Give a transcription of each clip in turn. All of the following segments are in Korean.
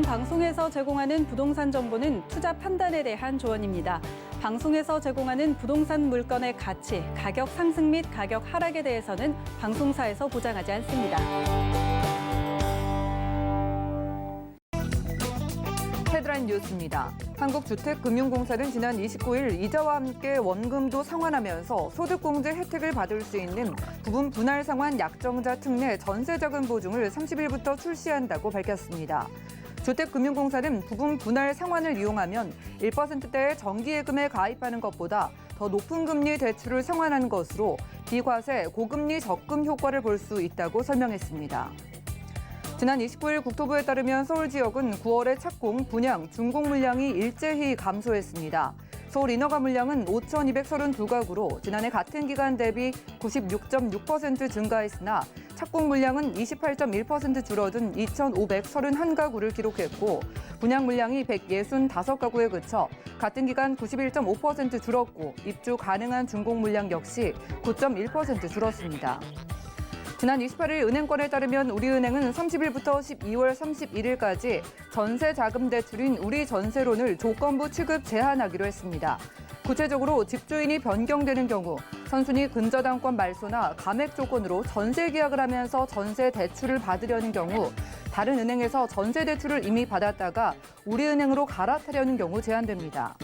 방송에서 제공하는 부동산 정보는 투자 판단에 대한 조언입니다. 방송에서 제공하는 부동산 물건의 가치, 가격 상승 및 가격 하락에 대해서는 방송사에서 보장하지 않습니다. 헤드라인 뉴스입니다. 한국주택금융공사는 지난 29일 이자와 함께 원금도 상환하면서 소득공제 혜택을 받을 수 있는 부분 분할 상환 약정자 특례 전세자금 보증을 30일부터 출시한다고 밝혔습니다. 주택금융공사는 부분 분할 상환을 이용하면 1%대의 정기예금에 가입하는 것보다 더 높은 금리 대출을 상환하는 것으로 비과세, 고금리 적금 효과를 볼 수 있다고 설명했습니다. 지난 29일 국토부에 따르면 서울 지역은 9월에 착공, 분양, 준공 물량이 일제히 감소했습니다. 서울 인허가 물량은 5,232가구로 지난해 같은 기간 대비 96.6% 증가했으나 착공 물량은 28.1% 줄어든 2,531가구를 기록했고 분양 물량이 165가구에 그쳐 같은 기간 91.5% 줄었고 입주 가능한 준공 물량 역시 9.1% 줄었습니다. 지난 28일 은행권에 따르면 우리은행은 30일부터 12월 31일까지 전세 자금 대출인 우리전세론을 조건부 취급 제한하기로 했습니다. 구체적으로 집주인이 변경되는 경우 선순위 근저당권 말소나 감액 조건으로 전세 계약을 하면서 전세 대출을 받으려는 경우 다른 은행에서 전세 대출을 이미 받았다가 우리은행으로 갈아타려는 경우 제한됩니다.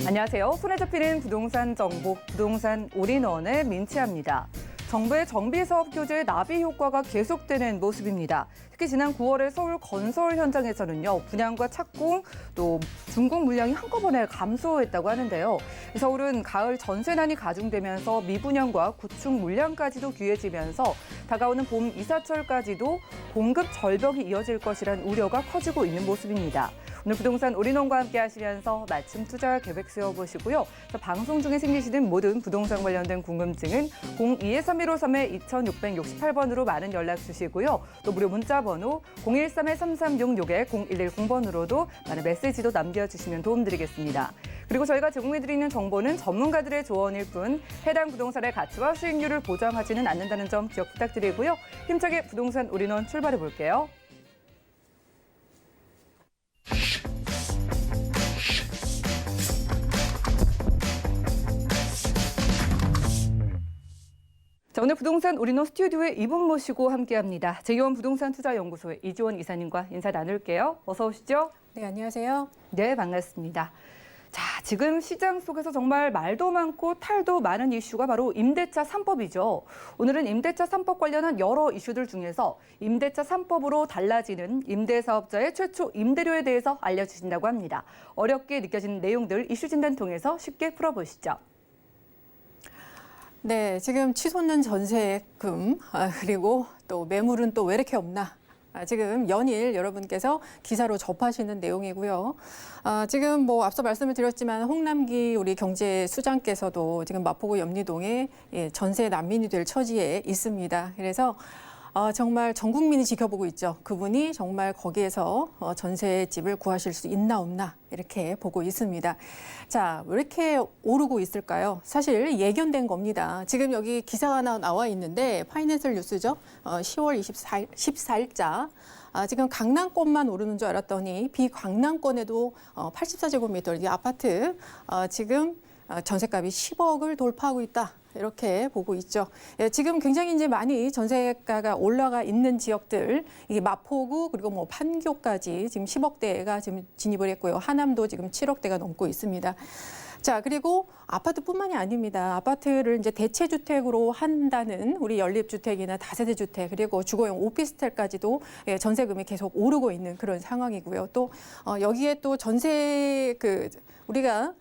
안녕하세요. 손에 잡히는 부동산 정보, 부동산 올인원의 민치아입니다. 정부의 정비사업 규제의 나비 효과가 계속되는 모습입니다. 특히 지난 9월에 서울 건설 현장에서는요, 분양과 착공, 또 준공 물량이 한꺼번에 감소했다고 하는데요. 서울은 가을 전세난이 가중되면서 미분양과 구축 물량까지도 귀해지면서 다가오는 봄 이사철까지도 공급 절벽이 이어질 것이란 우려가 커지고 있는 모습입니다. 오늘 부동산 올인원과 함께 하시면서 맞춤 투자 계획 세워보시고요. 방송 중에 생기시는 모든 부동산 관련된 궁금증은 02-3153-2668번으로 많은 연락 주시고요. 또 무료 문자 번호 013-3366-0110번으로도 많은 메시지도 남겨주시면 도움드리겠습니다. 그리고 저희가 제공해드리는 정보는 전문가들의 조언일 뿐 해당 부동산의 가치와 수익률을 보장하지는 않는다는 점 기억 부탁드리고요. 힘차게 부동산 올인원 출발해볼게요. 자, 오늘 부동산 올인원 스튜디오에 이분 모시고 함께합니다. 재기원 부동산 투자연구소의 이지원 이사님과 인사 나눌게요. 어서 오시죠. 네, 안녕하세요. 네, 반갑습니다. 자, 지금 시장 속에서 정말 말도 많고 탈도 많은 이슈가 바로 임대차 3법이죠. 오늘은 임대차 3법 관련한 여러 이슈들 중에서 임대차 3법으로 달라지는 임대사업자의 최초 임대료에 대해서 알려주신다고 합니다. 어렵게 느껴지는 내용들 이슈 진단 통해서 쉽게 풀어보시죠. 네, 지금 치솟는 전세금 그리고 또 매물은 또 왜 이렇게 없나? 지금 연일 여러분께서 기사로 접하시는 내용이고요. 지금 뭐 앞서 말씀을 드렸지만 홍남기 우리 경제수장께서도 지금 마포구 염리동에 전세 난민이 될 처지에 있습니다. 그래서 정말 전 국민이 지켜보고 있죠. 그분이 정말 거기에서 전세집을 구하실 수 있나 없나 이렇게 보고 있습니다. 자, 왜 이렇게 오르고 있을까요? 사실 예견된 겁니다. 지금 여기 기사가 하나 나와 있는데 파이낸셜 뉴스죠. 10월 14일자. 지금 강남권만 오르는 줄 알았더니 비강남권에도 84제곱미터 이 아파트 지금 전세값이 10억을 돌파하고 있다. 이렇게 보고 있죠. 예, 지금 굉장히 이제 많이 전세가가 올라가 있는 지역들, 이게 마포구 그리고 뭐 판교까지 지금 10억대가 지금 진입을 했고요. 하남도 지금 7억대가 넘고 있습니다. 자, 그리고 아파트뿐만이 아닙니다. 아파트를 이제 대체주택으로 한다는 우리 연립주택이나 다세대 주택 그리고 주거용 오피스텔까지도 전세금이 계속 오르고 있는 그런 상황이고요. 또 여기에 또 전세 우리가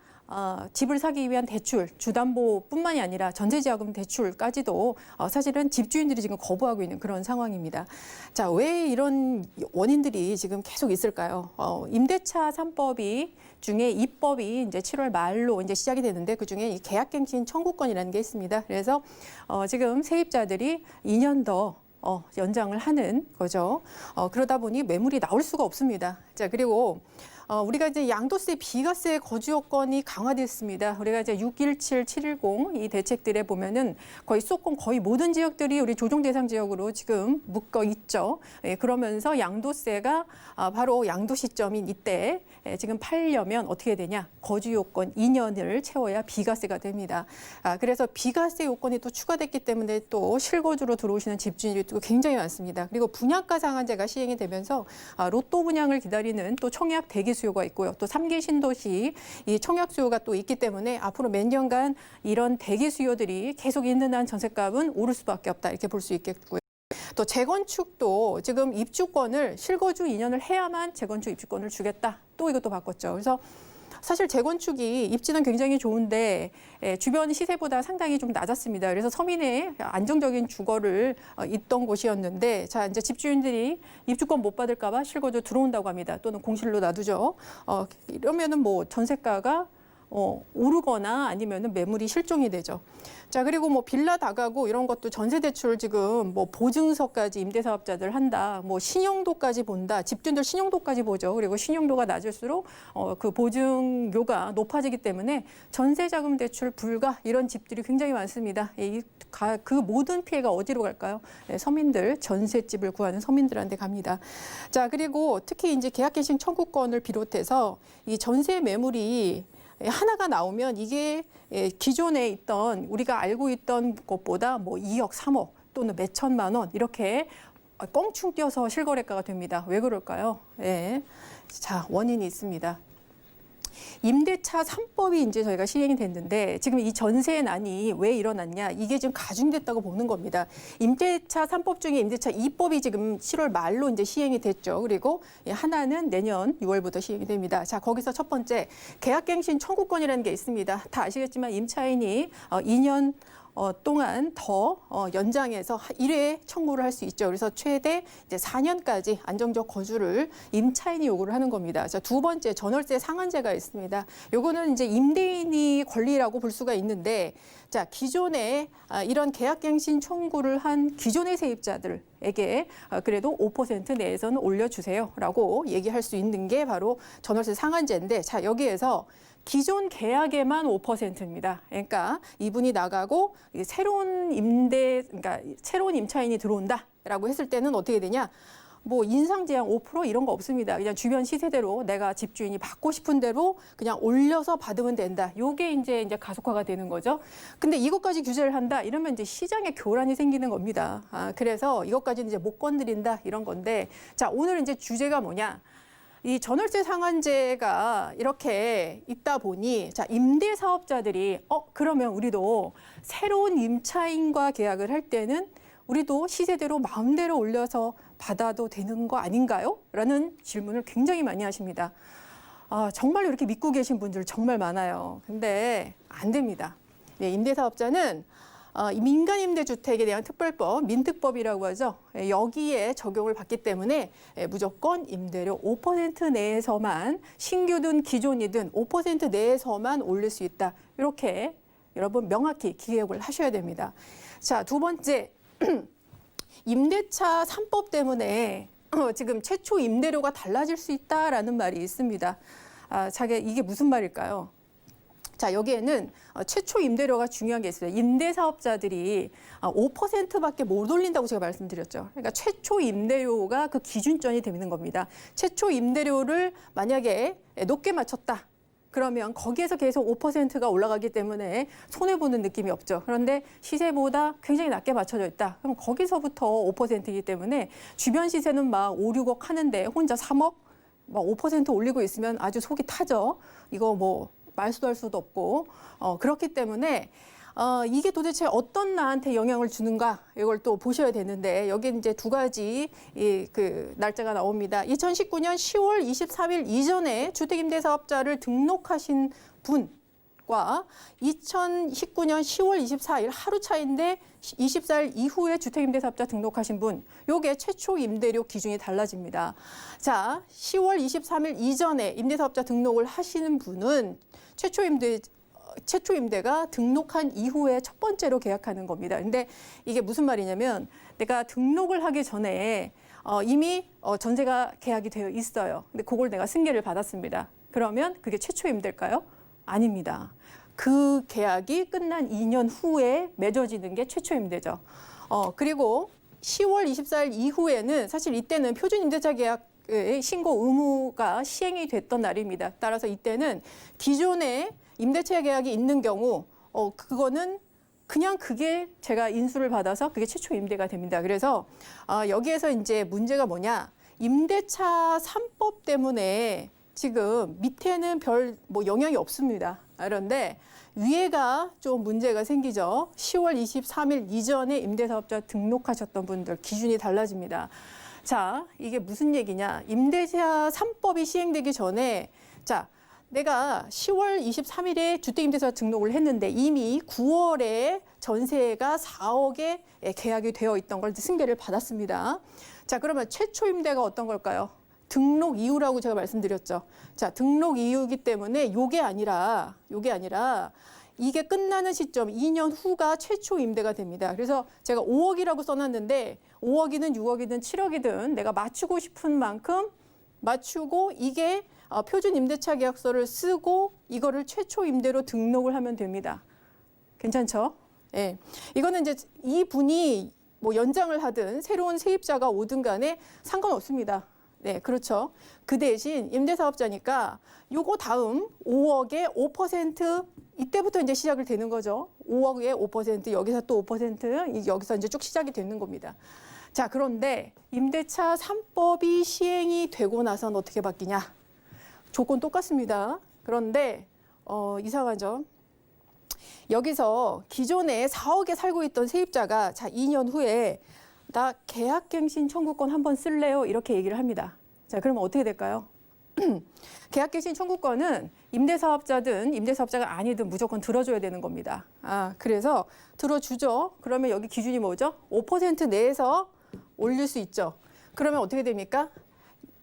집을 사기 위한 대출, 주담보뿐만이 아니라 전세자금 대출까지도 사실은 집주인들이 지금 거부하고 있는 그런 상황입니다. 자, 왜 이런 원인들이 지금 계속 있을까요? 임대차 3법이 중에 입법이 이제 7월 말로 이제 시작이 되는데 그 중에 이 계약갱신 청구권이라는 게 있습니다. 그래서 지금 세입자들이 2년 더 연장을 하는 거죠. 그러다 보니 매물이 나올 수가 없습니다. 자, 그리고 우리가 이제 양도세, 비과세 거주 요건이 강화됐습니다. 우리가 이제 617, 710 이 대책들에 보면은 거의 수도권 거의 모든 지역들이 우리 조정 대상 지역으로 지금 묶어 있죠. 예, 그러면서 양도세가 바로 양도 시점인 이때 지금 팔려면 어떻게 되냐? 거주 요건 2년을 채워야 비과세가 됩니다. 그래서 비과세 요건이 또 추가됐기 때문에 또 실거주로 들어오시는 집주인들이 또 굉장히 많습니다. 그리고 분양가 상한제가 시행이 되면서 로또 분양을 기다리는 또 청약 대기 수요가 있고요. 또 3기 신도시 이 청약 수요가 또 있기 때문에 앞으로 몇 년간 이런 대기 수요들이 계속 있는 한 전셋값은 오를 수밖에 없다. 이렇게 볼 수 있겠고요. 또 재건축도 지금 입주권을 실거주 2년을 해야만 재건축 입주권을 주겠다. 또 이것도 바꿨죠. 그래서 사실 재건축이 입지는 굉장히 좋은데 주변 시세보다 상당히 좀 낮았습니다. 그래서 서민의 안정적인 주거를 있던 곳이었는데 자 이제 집주인들이 입주권 못 받을까 봐 실거주 들어온다고 합니다. 또는 공실로 놔두죠. 이러면은 뭐 전세가가 오르거나 아니면은 매물이 실종이 되죠. 자, 그리고 뭐 빌라 다가구 이런 것도 전세 대출 지금 뭐 보증서까지 임대사업자들 한다. 뭐 신용도까지 본다. 집주인들 신용도까지 보죠. 그리고 신용도가 낮을수록 그 보증료가 높아지기 때문에 전세자금 대출 불가 이런 집들이 굉장히 많습니다. 그 모든 피해가 어디로 갈까요? 서민들, 전셋집을 구하는 서민들한테 갑니다. 자, 그리고 특히 이제 계약갱신 청구권을 비롯해서 이 전세 매물이 하나가 나오면 이게 기존에 있던 우리가 알고 있던 것보다 뭐 2억, 3억 또는 몇 천만 원 이렇게 껑충 뛰어서 실거래가가 됩니다. 왜 그럴까요? 예. 자, 원인이 있습니다. 임대차 3법이 이제 저희가 시행이 됐는데 지금 이 전세난이 왜 일어났냐 이게 지금 가중됐다고 보는 겁니다. 임대차 3법 중에 임대차 2법이 지금 7월 말로 이제 시행이 됐죠. 그리고 하나는 내년 6월부터 시행이 됩니다. 자, 거기서 첫 번째 계약갱신 청구권이라는 게 있습니다. 다 아시겠지만 임차인이 2년 동안 더 연장해서 1회 청구를 할 수 있죠. 그래서 최대 이제 4년까지 안정적 거주를 임차인이 요구를 하는 겁니다. 자, 두 번째 전월세 상한제가 있습니다. 요거는 이제 임대인이 권리라고 볼 수가 있는데 자, 기존에 이런 계약갱신 청구를 한 기존의 세입자들에게 그래도 5% 내에서는 올려주세요라고 얘기할 수 있는 게 바로 전월세 상한제인데 자, 여기에서 기존 계약에만 5%입니다. 그러니까 이분이 나가고 새로운 그러니까 새로운 임차인이 들어온다라고 했을 때는 어떻게 되냐? 뭐 인상 제한 5% 이런 거 없습니다. 그냥 주변 시세대로 내가 집주인이 받고 싶은 대로 그냥 올려서 받으면 된다. 요게 이제 가속화가 되는 거죠. 근데 이것까지 규제를 한다. 이러면 이제 시장에 교란이 생기는 겁니다. 그래서 이것까지는 이제 못 건드린다 이런 건데 자, 오늘 이제 주제가 뭐냐? 이 전월세 상한제가 이렇게 있다 보니 자, 임대 사업자들이 그러면 우리도 새로운 임차인과 계약을 할 때는 우리도 시세대로 마음대로 올려서 받아도 되는 거 아닌가요? 라는 질문을 굉장히 많이 하십니다. 정말로 이렇게 믿고 계신 분들 정말 많아요. 근데 안 됩니다. 네, 임대 사업자는 민간임대주택에 대한 특별법, 민특법이라고 하죠. 여기에 적용을 받기 때문에 무조건 임대료 5% 내에서만 신규든 기존이든 5% 내에서만 올릴 수 있다. 이렇게 여러분 명확히 기억을 하셔야 됩니다. 자, 두 번째, 임대차 3법 때문에 지금 최초 임대료가 달라질 수 있다라는 말이 있습니다. 이게 무슨 말일까요? 자, 여기에는 최초 임대료가 중요한 게 있어요. 임대 사업자들이 5%밖에 못 올린다고 제가 말씀드렸죠. 그러니까 최초 임대료가 그 기준점이 되는 겁니다. 최초 임대료를 만약에 높게 맞췄다. 그러면 거기에서 계속 5%가 올라가기 때문에 손해보는 느낌이 없죠. 그런데 시세보다 굉장히 낮게 맞춰져 있다. 그럼 거기서부터 5%이기 때문에 주변 시세는 막 5, 6억 하는데 혼자 3억? 막 5% 올리고 있으면 아주 속이 타죠. 이거 뭐 말수도 할 수도 없고 그렇기 때문에 이게 도대체 어떤 나한테 영향을 주는가 이걸 또 보셔야 되는데 여기 이제 두 가지 그 날짜가 나옵니다. 2019년 10월 23일 이전에 주택임대사업자를 등록하신 분과 2019년 10월 24일 하루 차인데 24일 이후에 주택임대사업자 등록하신 분, 요게 최초 임대료 기준이 달라집니다. 자, 10월 23일 이전에 임대사업자 등록을 하시는 분은 최초 임대가 등록한 이후에 첫 번째로 계약하는 겁니다. 근데 이게 무슨 말이냐면 내가 등록을 하기 전에 이미 전세가 계약이 되어 있어요. 근데 그걸 내가 승계를 받았습니다. 그러면 그게 최초 임대일까요? 아닙니다. 그 계약이 끝난 2년 후에 맺어지는 게 최초 임대죠. 그리고 10월 24일 이후에는 사실 이때는 표준 임대차 계약의 신고 의무가 시행이 됐던 날입니다. 따라서 이때는 기존에 임대차 계약이 있는 경우 그거는 그냥 그게 제가 인수를 받아서 그게 최초 임대가 됩니다. 그래서 여기에서 이제 문제가 뭐냐? 임대차 3법 때문에 지금 밑에는 별 뭐 영향이 없습니다. 그런데 위에가 좀 문제가 생기죠. 10월 23일 이전에 임대사업자 등록하셨던 분들 기준이 달라집니다. 자, 이게 무슨 얘기냐? 임대차 3법이 시행되기 전에 자, 내가 10월 23일에 주택임대사 등록을 했는데 이미 9월에 전세가 4억에 계약이 되어 있던 걸 승계를 받았습니다. 자, 그러면 최초 임대가 어떤 걸까요? 등록 이유라고 제가 말씀드렸죠. 자, 등록 이유이기 때문에 요게 아니라 이게 끝나는 시점 2년 후가 최초 임대가 됩니다. 그래서 제가 5억이라고 써놨는데 5억이든 6억이든 7억이든 내가 맞추고 싶은 만큼 맞추고 이게 표준 임대차 계약서를 쓰고 이거를 최초 임대로 등록을 하면 됩니다. 괜찮죠? 예. 이거는 이제 이 분이 뭐 연장을 하든 새로운 세입자가 오든 간에 상관없습니다. 네, 그렇죠. 그 대신 임대사업자니까 요거 다음 5억에 5% 이때부터 이제 시작을 되는 거죠. 5억에 5% 여기서 또 5% 여기서 이제 쭉 시작이 되는 겁니다. 자, 그런데 임대차 3법이 시행이 되고 나서는 어떻게 바뀌냐? 조건 똑같습니다. 그런데 이상한 점. 여기서 기존에 4억에 살고 있던 세입자가 자 2년 후에 나 계약갱신 청구권 한번 쓸래요? 이렇게 얘기를 합니다. 자, 그러면 어떻게 될까요? 계약갱신 청구권은 임대사업자든 임대사업자가 아니든 무조건 들어줘야 되는 겁니다. 그래서 들어주죠. 그러면 여기 기준이 뭐죠? 5% 내에서 올릴 수 있죠. 그러면 어떻게 됩니까?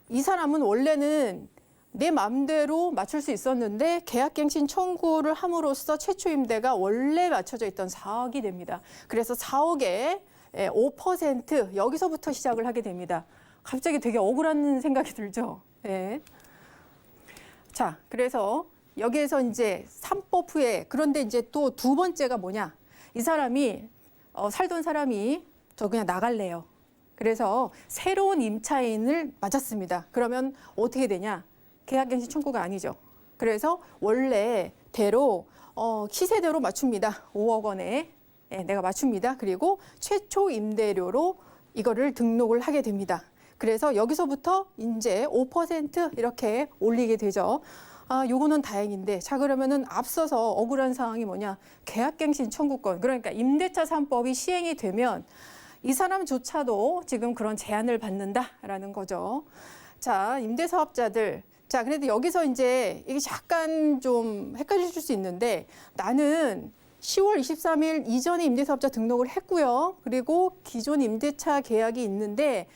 이 사람은 원래는 내 마음대로 맞출 수 있었는데 계약갱신 청구를 함으로써 최초 임대가 원래 맞춰져 있던 4억이 됩니다. 그래서 4억에 5% 여기서부터 시작을 하게 됩니다. 갑자기 되게 억울한 생각이 들죠. 네. 자, 그래서 여기에서 이제 3법 후에 그런데 이제 또 두 번째가 뭐냐? 이 사람이 살던 사람이 저 그냥 나갈래요. 그래서 새로운 임차인을 맞았습니다. 그러면 어떻게 되냐? 계약갱신 청구가 아니죠. 그래서 원래대로 시세대로 맞춥니다. 5억 원에 내가 맞춥니다. 그리고 최초 임대료로 이거를 등록을 하게 됩니다. 그래서 여기서부터 이제 5% 이렇게 올리게 되죠. 요거는 다행인데 자 그러면은 앞서서 억울한 상황이 뭐냐? 계약갱신 청구권. 그러니까 임대차 3법이 시행이 되면 이 사람조차도 지금 그런 제한을 받는다라는 거죠. 자, 임대사업자들. 자, 그래도 여기서 이제 이게 약간 좀 헷갈리실 수 있는데 나는 10월 23일 이전에 임대사업자 등록을 했고요. 그리고 기존 임대차 계약이 있는데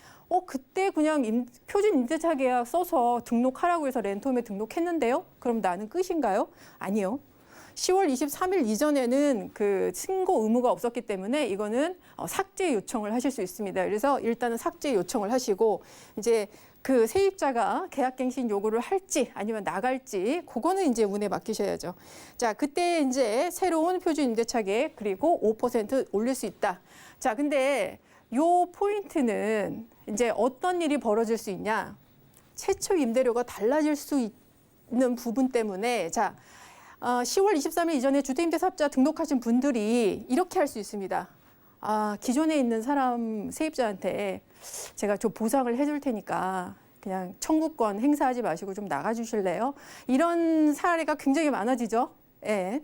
그때 그냥 표준 임대차 계약 써서 등록하라고 해서 렌트홈에 등록했는데요. 그럼 나는 끝인가요? 아니요. 10월 23일 이전에는 그 신고 의무가 없었기 때문에 이거는 삭제 요청을 하실 수 있습니다. 그래서 일단은 삭제 요청을 하시고 이제 그 세입자가 계약갱신 요구를 할지 아니면 나갈지 그거는 이제 운에 맡기셔야죠. 자, 그때 이제 새로운 표준 임대차 계획 그리고 5% 올릴 수 있다. 자, 근데 요 포인트는 이제 어떤 일이 벌어질 수 있냐? 최초 임대료가 달라질 수 있는 부분 때문에 자, 10월 23일 이전에 주택임대사업자 등록하신 분들이 이렇게 할 수 있습니다. 기존에 있는 사람 세입자한테 제가 좀 보상을 해줄 테니까 그냥 청구권 행사하지 마시고 좀 나가주실래요? 이런 사례가 굉장히 많아지죠. 예.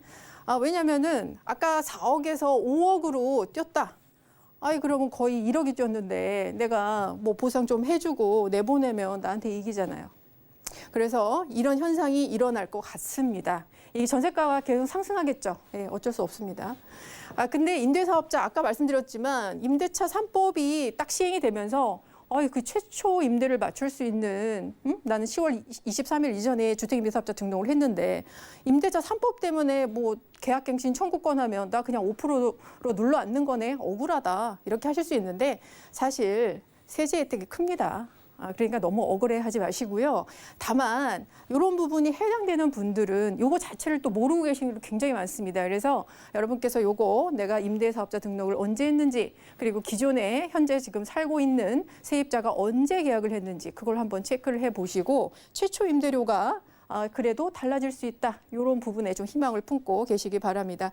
왜냐면은 아까 4억에서 5억으로 뛰었다. 그러면 거의 1억이 뛰었는데 내가 뭐 보상 좀 해주고 내보내면 나한테 이기잖아요. 그래서 이런 현상이 일어날 것 같습니다. 이 전세가가 계속 상승하겠죠. 예, 어쩔 수 없습니다. 근데 임대사업자 아까 말씀드렸지만 임대차 3법이 딱 시행이 되면서 그 최초 임대를 맞출 수 있는 나는 10월 23일 이전에 주택임대사업자 등록을 했는데 임대차 3법 때문에 뭐 계약갱신 청구권 하면 나 그냥 5%로 눌러 앉는 거네. 억울하다. 이렇게 하실 수 있는데 사실 세제 혜택이 큽니다. 그러니까 너무 억울해하지 마시고요. 다만 이런 부분이 해당되는 분들은 요거 자체를 또 모르고 계신 분들 굉장히 많습니다. 그래서 여러분께서 요거 내가 임대사업자 등록을 언제 했는지, 그리고 기존에 현재 지금 살고 있는 세입자가 언제 계약을 했는지 그걸 한번 체크를 해보시고 최초 임대료가 그래도 달라질 수 있다. 이런 부분에 좀 희망을 품고 계시기 바랍니다.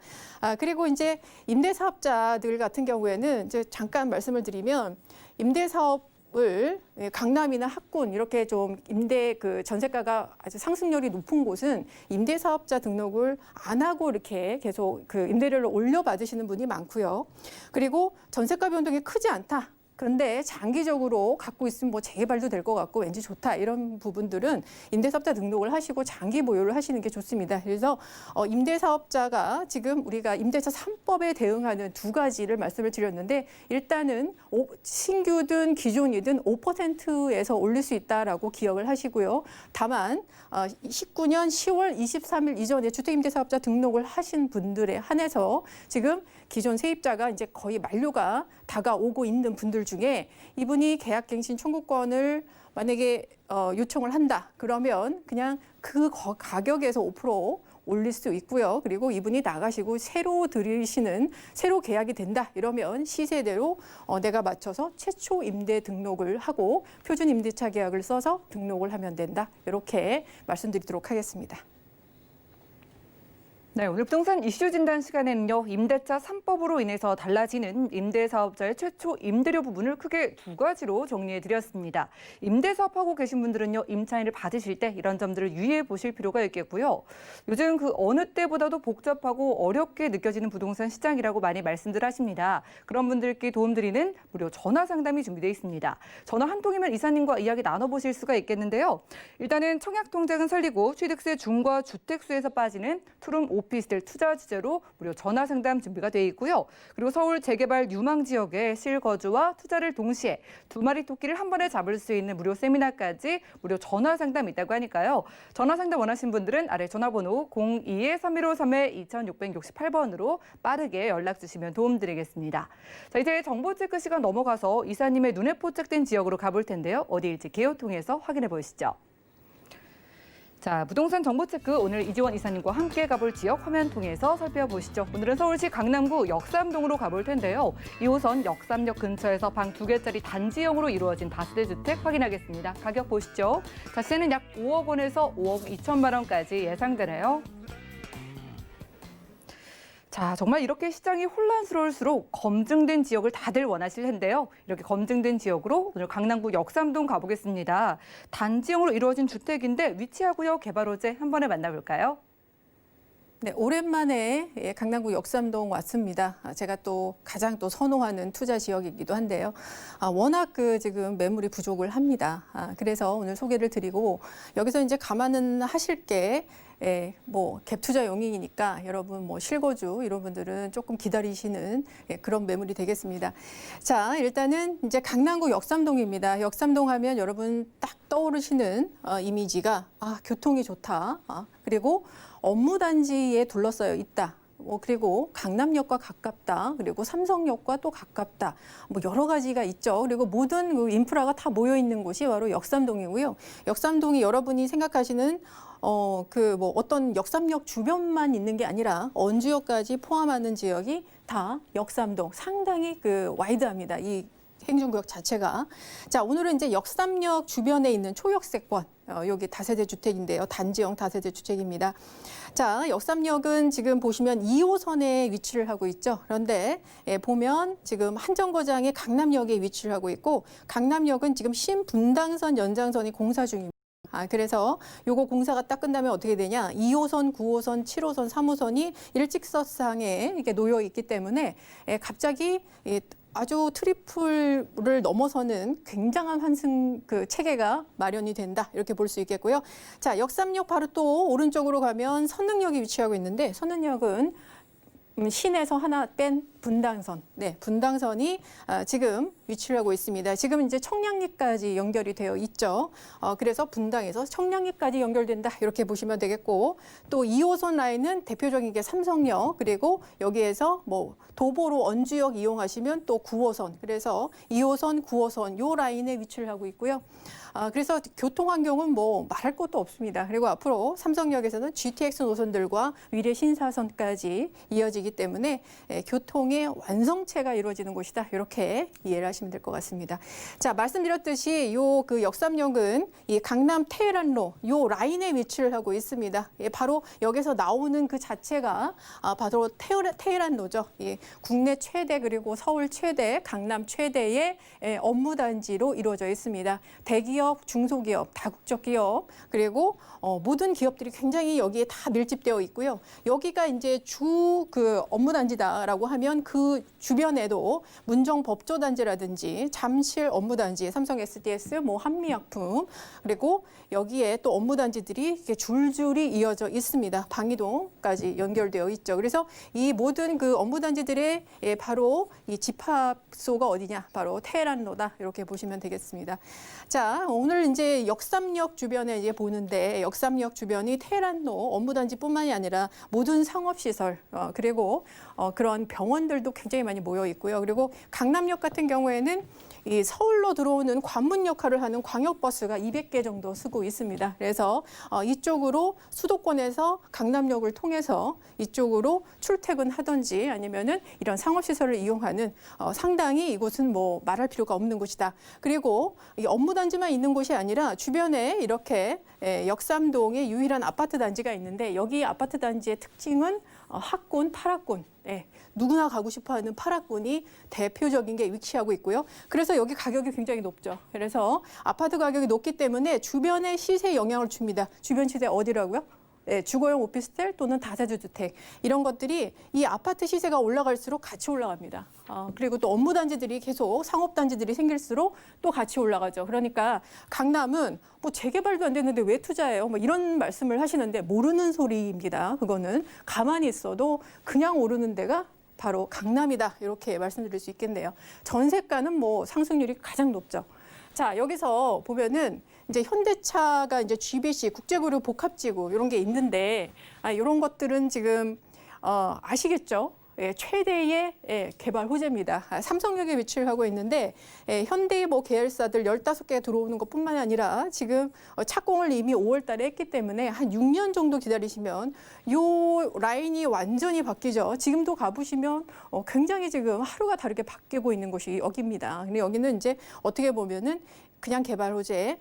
그리고 이제 임대사업자들 같은 경우에는 이제 잠깐 말씀을 드리면 임대사업 을 강남이나 학군 이렇게 좀 임대 그 전세가가 아주 상승률이 높은 곳은 임대사업자 등록을 안 하고 이렇게 계속 그 임대료를 올려받으시는 분이 많고요. 그리고 전세가 변동이 크지 않다. 그런데 장기적으로 갖고 있으면 뭐 재개발도 될 것 같고 왠지 좋다 이런 부분들은 임대사업자 등록을 하시고 장기 보유를 하시는 게 좋습니다. 그래서 임대사업자가 지금 우리가 임대차 3법에 대응하는 두 가지를 말씀을 드렸는데 일단은 신규든 기존이든 5%에서 올릴 수 있다라고 기억을 하시고요. 다만 19년 10월 23일 이전에 주택임대사업자 등록을 하신 분들에 한해서 지금 기존 세입자가 이제 거의 만료가 다가오고 있는 분들 중에 이분이 계약갱신 청구권을 만약에 요청을 한다. 그러면 그냥 그 가격에서 5% 올릴 수 있고요. 그리고 이분이 나가시고 새로 계약이 된다. 이러면 시세대로 내가 맞춰서 최초 임대 등록을 하고 표준 임대차 계약을 써서 등록을 하면 된다. 이렇게 말씀드리도록 하겠습니다. 네, 오늘 부동산 이슈 진단 시간에는요. 임대차 3법으로 인해서 달라지는 임대사업자의 최초 임대료 부분을 크게 두 가지로 정리해드렸습니다. 임대사업하고 계신 분들은요. 임차인을 받으실 때 이런 점들을 유의해 보실 필요가 있겠고요. 요즘 그 어느 때보다도 복잡하고 어렵게 느껴지는 부동산 시장이라고 많이 말씀들 하십니다. 그런 분들께 도움드리는 무료 전화 상담이 준비되어 있습니다. 전화 한 통이면 이사님과 이야기 나눠보실 수가 있겠는데요. 일단은 청약통장은 살리고 취득세 중과 주택수에서 빠지는 투룸 오피스텔 투자 주제로 무료 전화 상담 준비가 되어 있고요. 그리고 서울 재개발 유망 지역의 실거주와 투자를 동시에 두 마리 토끼를 한 번에 잡을 수 있는 무료 세미나까지 무료 전화 상담이 있다고 하니까요. 전화 상담 원하신 분들은 아래 전화번호 02-3153-2668번으로 빠르게 연락 주시면 도움드리겠습니다. 자, 이제 정보 체크 시간 넘어가서 이사님의 눈에 포착된 지역으로 가볼 텐데요. 어디일지 개요 통해서 확인해 보시죠. 자, 부동산 정보체크 오늘 이지원 이사님과 함께 가볼 지역 화면 통해서 살펴보시죠. 오늘은 서울시 강남구 역삼동으로 가볼 텐데요. 2호선 역삼역 근처에서 방 2개짜리 단지형으로 이루어진 다세대 주택 확인하겠습니다. 가격 보시죠. 자, 시세는 약 5억 원에서 5억 2천만 원까지 예상되네요. 자, 정말 이렇게 시장이 혼란스러울수록 검증된 지역을 다들 원하실 텐데요. 이렇게 검증된 지역으로 오늘 강남구 역삼동 가보겠습니다. 단지형으로 이루어진 주택인데 위치하고요, 개발 호재 한 번에 만나볼까요? 네, 오랜만에 강남구 역삼동 왔습니다. 제가 또 가장 또 선호하는 투자 지역이기도 한데요. 워낙 지금 매물이 부족을 합니다. 그래서 오늘 소개를 드리고 여기서 이제 감안은 하실 게 뭐 갭 투자 용이니까 여러분 뭐 실거주 이런 분들은 조금 기다리시는 그런 매물이 되겠습니다. 자, 일단은 이제 강남구 역삼동입니다. 역삼동 하면 여러분 딱 떠오르시는 이미지가 교통이 좋다. 그리고 업무 단지에 둘러싸여 있다. 그리고 강남역과 가깝다. 그리고 삼성역과 또 가깝다. 뭐 여러 가지가 있죠. 그리고 모든 그 인프라가 다 모여 있는 곳이 바로 역삼동이고요. 역삼동이 여러분이 생각하시는 뭐 어떤 역삼역 주변만 있는 게 아니라 언주역까지 포함하는 지역이 다 역삼동. 상당히 와이드합니다. 이 행정구역 자체가. 자, 오늘은 이제 역삼역 주변에 있는 초역세권, 여기 다세대 주택인데요. 단지형 다세대 주택입니다. 자, 역삼역은 지금 보시면 2호선에 위치를 하고 있죠. 그런데 보면 지금 한정거장이 강남역에 위치를 하고 있고 강남역은 지금 신분당선 연장선이 공사 중입니다. 그래서 요거 공사가 딱 끝나면 어떻게 되냐? 2호선, 9호선, 7호선, 3호선이 일직선상에 이렇게 놓여 있기 때문에 갑자기 아주 트리플을 넘어서는 굉장한 환승 체계가 마련이 된다. 이렇게 볼 수 있겠고요. 자, 역삼역 바로 또 오른쪽으로 가면 선릉역이 위치하고 있는데 선릉역은 신에서 하나 뺀 분당선, 네, 분당선이 지금 위치를 하고 있습니다. 지금 이제 청량리까지 연결이 되어 있죠. 그래서 분당에서 청량리까지 연결된다 이렇게 보시면 되겠고, 또 2호선 라인은 대표적인 게 삼성역, 그리고 여기에서 뭐 도보로 언주역 이용하시면 또 9호선, 그래서 2호선, 9호선 요 라인에 위치를 하고 있고요. 그래서 교통 환경은 뭐 말할 것도 없습니다. 그리고 앞으로 삼성역에서는 GTX 노선들과 위례 신사선까지 이어지기 때문에 교통의 완성체가 이루어지는 곳이다. 이렇게 이해를 하시면 될 것 같습니다. 자, 말씀드렸듯이 요 그 역삼역은 이 강남 테헤란로 요 라인에 위치를 하고 있습니다. 바로 여기서 나오는 그 자체가 바로 테헤란로죠. 국내 최대 그리고 서울 최대, 강남 최대의 업무단지로 이루어져 있습니다. 대기업, 중소기업, 다국적 기업, 그리고 모든 기업들이 굉장히 여기에 다 밀집되어 있고요. 여기가 이제 주 그 업무단지다라고 하면 그 주변에도 문정법조단지라든지 잠실 업무단지, 삼성 SDS, 뭐 한미약품, 그리고 여기에 또 업무단지들이 이렇게 줄줄이 이어져 있습니다. 방이동까지 연결되어 있죠. 그래서 이 모든 그 업무단지들의 바로 이 집합소가 어디냐? 바로 테헤란로다. 이렇게 보시면 되겠습니다. 자, 오늘 이제 역삼역 주변에 이제 보는데, 역삼역 주변이 테헤란로 업무단지뿐만이 아니라 모든 상업시설, 그리고 그런 병원들도 굉장히 많이 모여 있고요. 그리고 강남역 같은 경우에는 이 서울로 들어오는 관문 역할을 하는 광역버스가 200개 정도 쓰고 있습니다. 그래서 이쪽으로 수도권에서 강남역을 통해서 이쪽으로 출퇴근하든지 아니면은 이런 상업시설을 이용하는 상당히 이곳은 뭐 말할 필요가 없는 곳이다. 그리고 이 업무단지만 있는 곳이 아니라 주변에 이렇게 역삼동에 유일한 아파트 단지가 있는데, 여기 아파트 단지의 특징은 학군, 8학군, 누구나 가고 싶어하는 8학군이 대표적인 게 위치하고 있고요. 그래서 여기 가격이 굉장히 높죠. 그래서 아파트 가격이 높기 때문에 주변의 시세에 영향을 줍니다. 주변 시세 어디라고요? 주거용 오피스텔 또는 다세대 주택, 이런 것들이 이 아파트 시세가 올라갈수록 같이 올라갑니다. 그리고 또 업무단지들이 계속 상업단지들이 생길수록 또 같이 올라가죠. 그러니까 강남은 뭐 재개발도 안 됐는데 왜 투자해요? 뭐 이런 말씀을 하시는데 모르는 소리입니다. 그거는 가만히 있어도 그냥 오르는 데가 바로 강남이다. 이렇게 말씀드릴 수 있겠네요. 전세가는 뭐 상승률이 가장 높죠. 자, 여기서 보면은 이제 현대차가 이제 GBC 국제그룹 복합지구 이런 게 있는데, 이런 것들은 지금 아시겠죠? 최대의 개발 호재입니다. 삼성역에 위치를 하고 있는데, 현대 뭐 계열사들 15개가 들어오는 것뿐만 아니라 지금 착공을 이미 5월 달에 했기 때문에 한 6년 정도 기다리시면 요 라인이 완전히 바뀌죠. 지금도 가보시면 굉장히 지금 하루가 다르게 바뀌고 있는 곳이 여기입니다. 근데 여기는 이제 어떻게 보면은 그냥 개발 호재,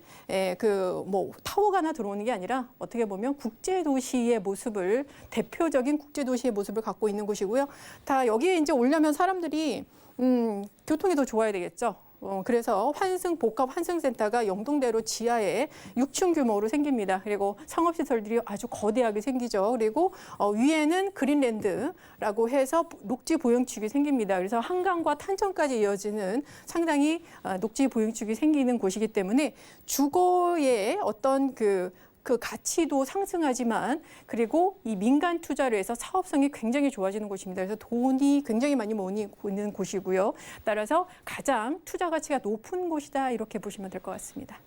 그 뭐 타워가 하나 들어오는 게 아니라 어떻게 보면 국제 도시의 모습을, 대표적인 국제 도시의 모습을 갖고 있는 곳이고요. 다 여기에 이제 오려면 사람들이 교통이 더 좋아야 되겠죠. 그래서 복합 환승센터가 영동대로 지하에 6층 규모로 생깁니다. 그리고 상업시설들이 아주 거대하게 생기죠. 그리고 위에는 그린랜드라고 해서 녹지 보행축이 생깁니다. 그래서 한강과 탄천까지 이어지는 상당히 녹지 보행축이 생기는 곳이기 때문에 주거의 어떤 그 가치도 상승하지만, 그리고 이 민간 투자를 해서 사업성이 굉장히 좋아지는 곳입니다. 그래서 돈이 굉장히 많이 모이는 곳이고요. 따라서 가장 투자 가치가 높은 곳이다. 이렇게 보시면 될 것 같습니다.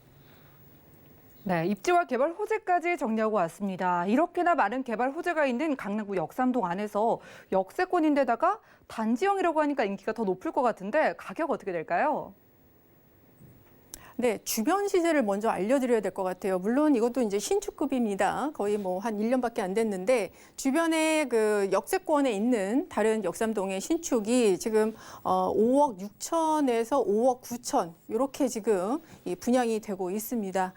네, 입지와 개발 호재까지 정리하고 왔습니다. 이렇게나 많은 개발 호재가 있는 강남구 역삼동 안에서 역세권인데다가 단지형이라고 하니까 인기가 더 높을 것 같은데 가격 어떻게 될까요? 네, 주변 시세를 먼저 알려드려야 될 것 같아요. 물론 이것도 이제 신축급입니다. 거의 뭐 한 1년밖에 안 됐는데, 주변에 그 역세권에 있는 다른 역삼동의 신축이 지금 5억 6천에서 5억 9천 이렇게 지금 분양이 되고 있습니다.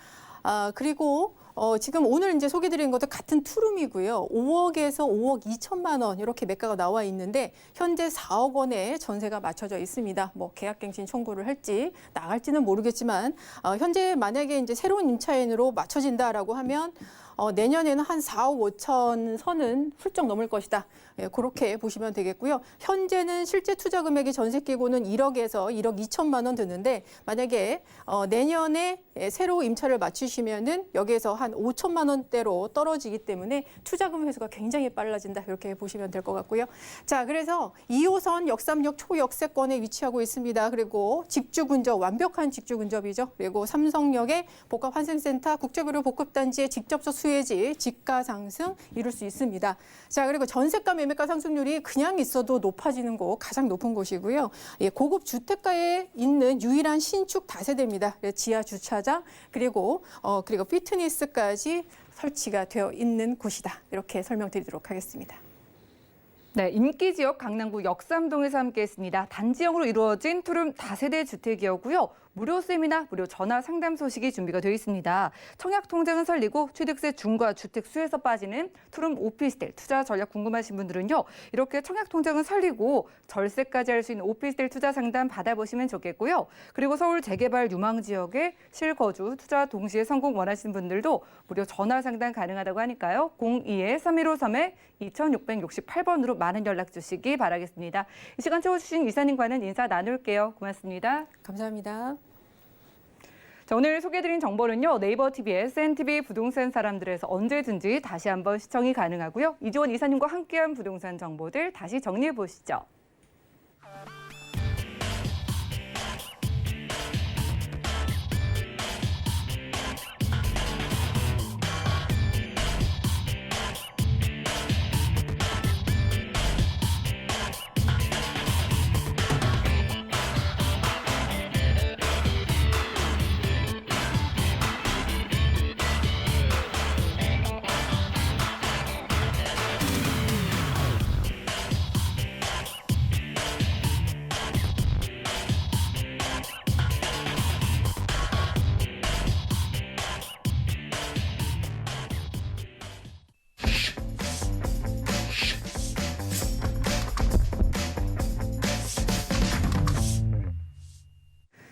그리고 지금 오늘 이제 소개드린 것도 같은 투룸이고요. 5억에서 5억 2천만 원 이렇게 매가가 나와 있는데, 현재 4억 원에 전세가 맞춰져 있습니다. 뭐 계약갱신 청구를 할지 나갈지는 모르겠지만, 현재 만약에 이제 새로운 임차인으로 맞춰진다라고 하면 내년에는 한 4억 5천 선은 훌쩍 넘을 것이다. 예, 그렇게 보시면 되겠고요. 현재는 실제 투자 금액이 전세 끼고는 1억에서 1억 2천만 원 드는데 만약에 내년에 새로 임차를 맞추시면은 여기에서 한 5천만 원대로 떨어지기 때문에 투자금 회수가 굉장히 빨라진다. 이렇게 보시면 될 것 같고요. 자, 그래서 2호선 역삼역 초역세권에 위치하고 있습니다. 그리고 직주 근접, 완벽한 직주 근접이죠. 그리고 삼성역의 복합환승센터, 국제교류 복급단지의 직접적 수혜지, 집가 상승 이룰 수 있습니다. 자, 그리고 전세가 매매가 상승률이 그냥 있어도 높아지는 곳, 가장 높은 곳이고요. 예, 고급 주택가에 있는 유일한 신축 다세대입니다. 지하 주차장 그리고 피트니스까지 설치가 되어 있는 곳이다. 이렇게 설명드리도록 하겠습니다. 네, 인기 지역 강남구 역삼동에서 함께했습니다. 단지형으로 이루어진 투룸 다세대 주택이었고요. 무료 세미나, 무료 전화 상담 소식이 준비가 되어 있습니다. 청약 통장은 설리고 취득세 중과 주택 수에서 빠지는 투룸 오피스텔 투자 전략 궁금하신 분들은요. 이렇게 청약 통장은 설리고 절세까지 할 수 있는 오피스텔 투자 상담 받아보시면 좋겠고요. 그리고 서울 재개발 유망 지역에 실거주 투자 동시에 성공 원하시는 분들도 무료 전화 상담 가능하다고 하니까요. 02-3153-2668번으로 많은 연락 주시기 바라겠습니다. 이 시간 채워주신 이사님과는 인사 나눌게요. 고맙습니다. 감사합니다. 자, 오늘 소개해드린 정보는요. 네이버 TV의 SNTV 부동산 사람들에서 언제든지 다시 한번 시청이 가능하고요. 이지원 이사님과 함께한 부동산 정보들 다시 정리해 보시죠.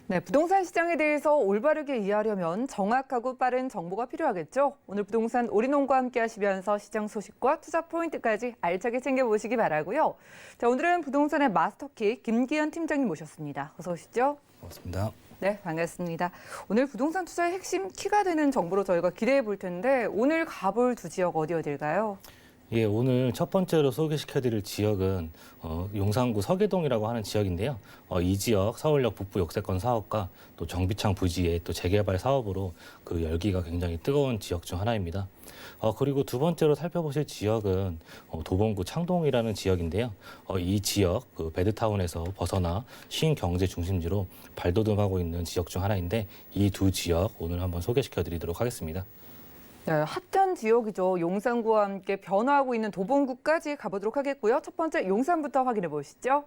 네, 부동산 시장에 대해서 올바르게 이해하려면 정확하고 빠른 정보가 필요하겠죠. 오늘 부동산 올인원과 함께 하시면서 시장 소식과 투자 포인트까지 알차게 챙겨보시기 바라고요. 자, 오늘은 부동산의 마스터키 김기현 팀장님 모셨습니다. 어서 오시죠. 고맙습니다. 네, 반갑습니다. 오늘 부동산 투자의 핵심 키가 되는 정보로 저희가 기대해 볼 텐데 오늘 가볼 두 지역 어디일까요? 예, 오늘 첫 번째로 소개시켜드릴 지역은 용산구 서계동이라고 하는 지역인데요. 이 지역 서울역 북부 역세권 사업과 또 정비창 부지의 또 재개발 사업으로 그 열기가 굉장히 뜨거운 지역 중 하나입니다. 그리고 두 번째로 살펴보실 지역은 도봉구 창동이라는 지역인데요. 이 지역 그 베드타운에서 벗어나 신경제 중심지로 발돋움하고 있는 지역 중 하나인데 이 두 지역 오늘 한번 소개시켜드리도록 하겠습니다. 네, 핫한 지역이죠. 용산구와 함께 변화하고 있는 도봉구까지 가보도록 하겠고요. 첫 번째 용산부터 확인해 보시죠.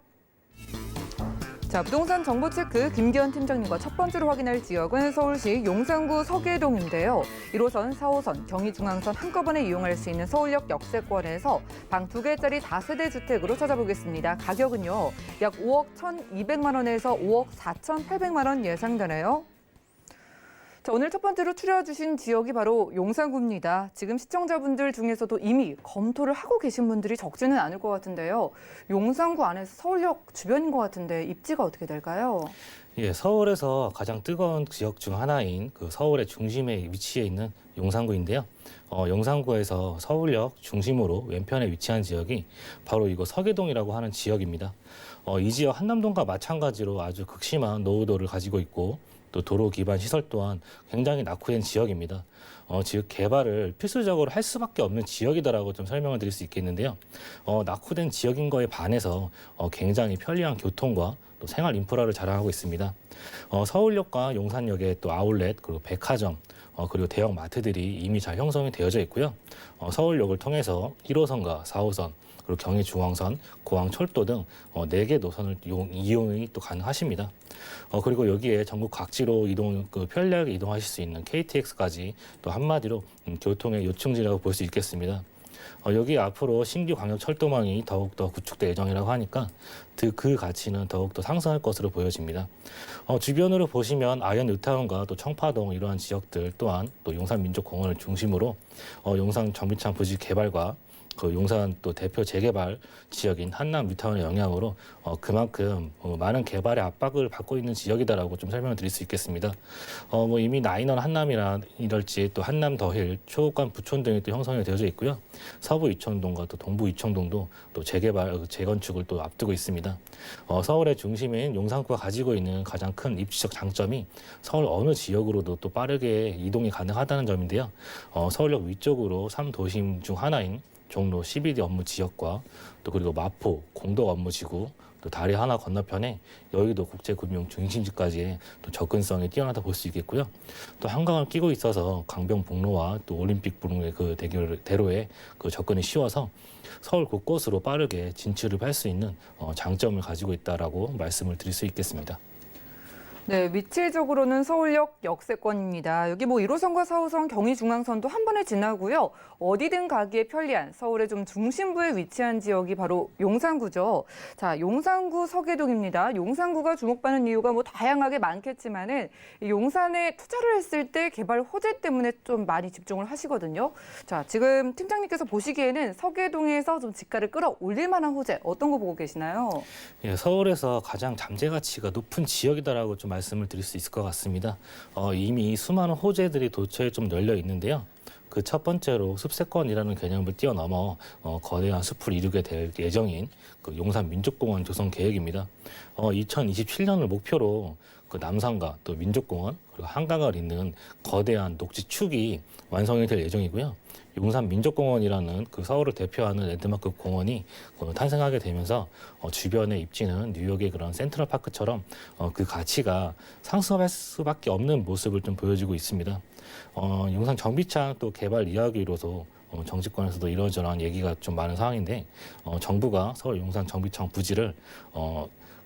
자, 부동산 정보 체크 김기현 팀장님과 첫 번째로 확인할 지역은 서울시 용산구 서계동인데요. 1호선, 4호선, 경의중앙선 한꺼번에 이용할 수 있는 서울역 역세권에서 방 2개짜리 다세대 주택으로 찾아보겠습니다. 가격은요, 약 5억 1,200만 원에서 5억 4,800만 원 예상되네요. 자, 오늘 첫 번째로 추려주신 지역이 바로 용산구입니다. 지금 시청자분들 중에서도 이미 검토를 하고 계신 분들이 적지는 않을 것 같은데요. 용산구 안에서 서울역 주변인 것 같은데 입지가 어떻게 될까요? 예, 서울에서 가장 뜨거운 지역 중 하나인 그 서울의 중심에 위치해 있는 용산구인데요. 용산구에서 서울역 중심으로 왼편에 위치한 지역이 바로 이곳 서계동이라고 하는 지역입니다. 이 지역 한남동과 마찬가지로 아주 극심한 노후도를 가지고 있고 또 도로 기반 시설 또한 굉장히 낙후된 지역입니다. 즉 개발을 필수적으로 할 수밖에 없는 지역이다라고 좀 설명을 드릴 수 있겠는데요. 낙후된 지역인 거에 반해서 굉장히 편리한 교통과 또 생활 인프라를 자랑하고 있습니다. 서울역과 용산역에 또 아울렛 그리고 백화점 그리고 대형 마트들이 이미 잘 형성이 되어져 있고요. 서울역을 통해서 1호선과 4호선 그리고 경의중앙선, 공항철도 등 4개 노선을 이용이 또 가능하십니다. 그리고 여기에 전국 각지로 편리하게 이동하실 수 있는 KTX까지 또 한마디로 교통의 요충지라고 볼 수 있겠습니다. 여기 앞으로 신규 광역 철도망이 더욱더 구축될 예정이라고 하니까 그 가치는 더욱더 상승할 것으로 보여집니다. 주변으로 보시면 아현 뉴타운과 또 청파동 이러한 지역들 또한 또 용산민족공원을 중심으로 용산 정비창 부지 개발과 그 용산 또 대표 재개발 지역인 한남 뉴타운의 영향으로 그만큼 많은 개발의 압박을 받고 있는 지역이다라고 좀 설명을 드릴 수 있겠습니다. 이미 나인원 한남이나 이럴지 또 한남 더힐, 초곡간 부촌 등이 또 형성이 되어져 있고요. 서부 이청동과 또 동부 이청동도 또 재개발, 재건축을 또 앞두고 있습니다. 서울의 중심인 용산구가 가지고 있는 가장 큰 입지적 장점이 서울 어느 지역으로도 또 빠르게 이동이 가능하다는 점인데요. 서울역 위쪽으로 3도심 중 하나인 종로 CBD 업무 지역과 또 그리고 마포 공덕 업무지구 또 다리 하나 건너편에 여의도 국제금융 중심지까지의 또 접근성이 뛰어나다 볼 수 있겠고요. 또 한강을 끼고 있어서 강변북로와 또 올림픽북로의 그 대로에 그 접근이 쉬워서 서울 곳곳으로 빠르게 진출을 할 수 있는 장점을 가지고 있다라고 말씀을 드릴 수 있겠습니다. 네, 위치적으로는 서울역 역세권입니다. 여기 1호선과 4호선 경의중앙선도 한 번에 지나고요. 어디든 가기에 편리한 서울의 좀 중심부에 위치한 지역이 바로 용산구죠. 자, 용산구 서계동입니다. 용산구가 주목받는 이유가 다양하게 많겠지만은 용산에 투자를 했을 때 개발 호재 때문에 좀 많이 집중을 하시거든요. 자, 지금 팀장님께서 보시기에는 서계동에서 좀 집가를 끌어올릴 만한 호재 어떤 거 보고 계시나요? 예, 서울에서 가장 잠재 가치가 높은 지역이다라고 좀 말씀을 드릴 수 있을 것 같습니다. 이미 수많은 호재들이 도처에 좀 널려 있는데요. 그 첫 번째로 숲세권이라는 개념을 뛰어넘어 거대한 숲을 이루게 될 예정인 그 용산민족공원 조성 계획입니다. 2027년을 목표로 그 남산과 또 민족공원 그리고 한강을 잇는 거대한 녹지축이 완성이 될 예정이고요. 용산민족공원이라는 그 서울을 대표하는 랜드마크 공원이 탄생하게 되면서 주변의 입지는 뉴욕의 그런 센트럴파크처럼 그 가치가 상승할 수밖에 없는 모습을 좀 보여주고 있습니다. 용산 정비창 또 개발 이야기로도 정치권에서도 이런저런 얘기가 좀 많은 상황인데 정부가 서울 용산 정비창 부지를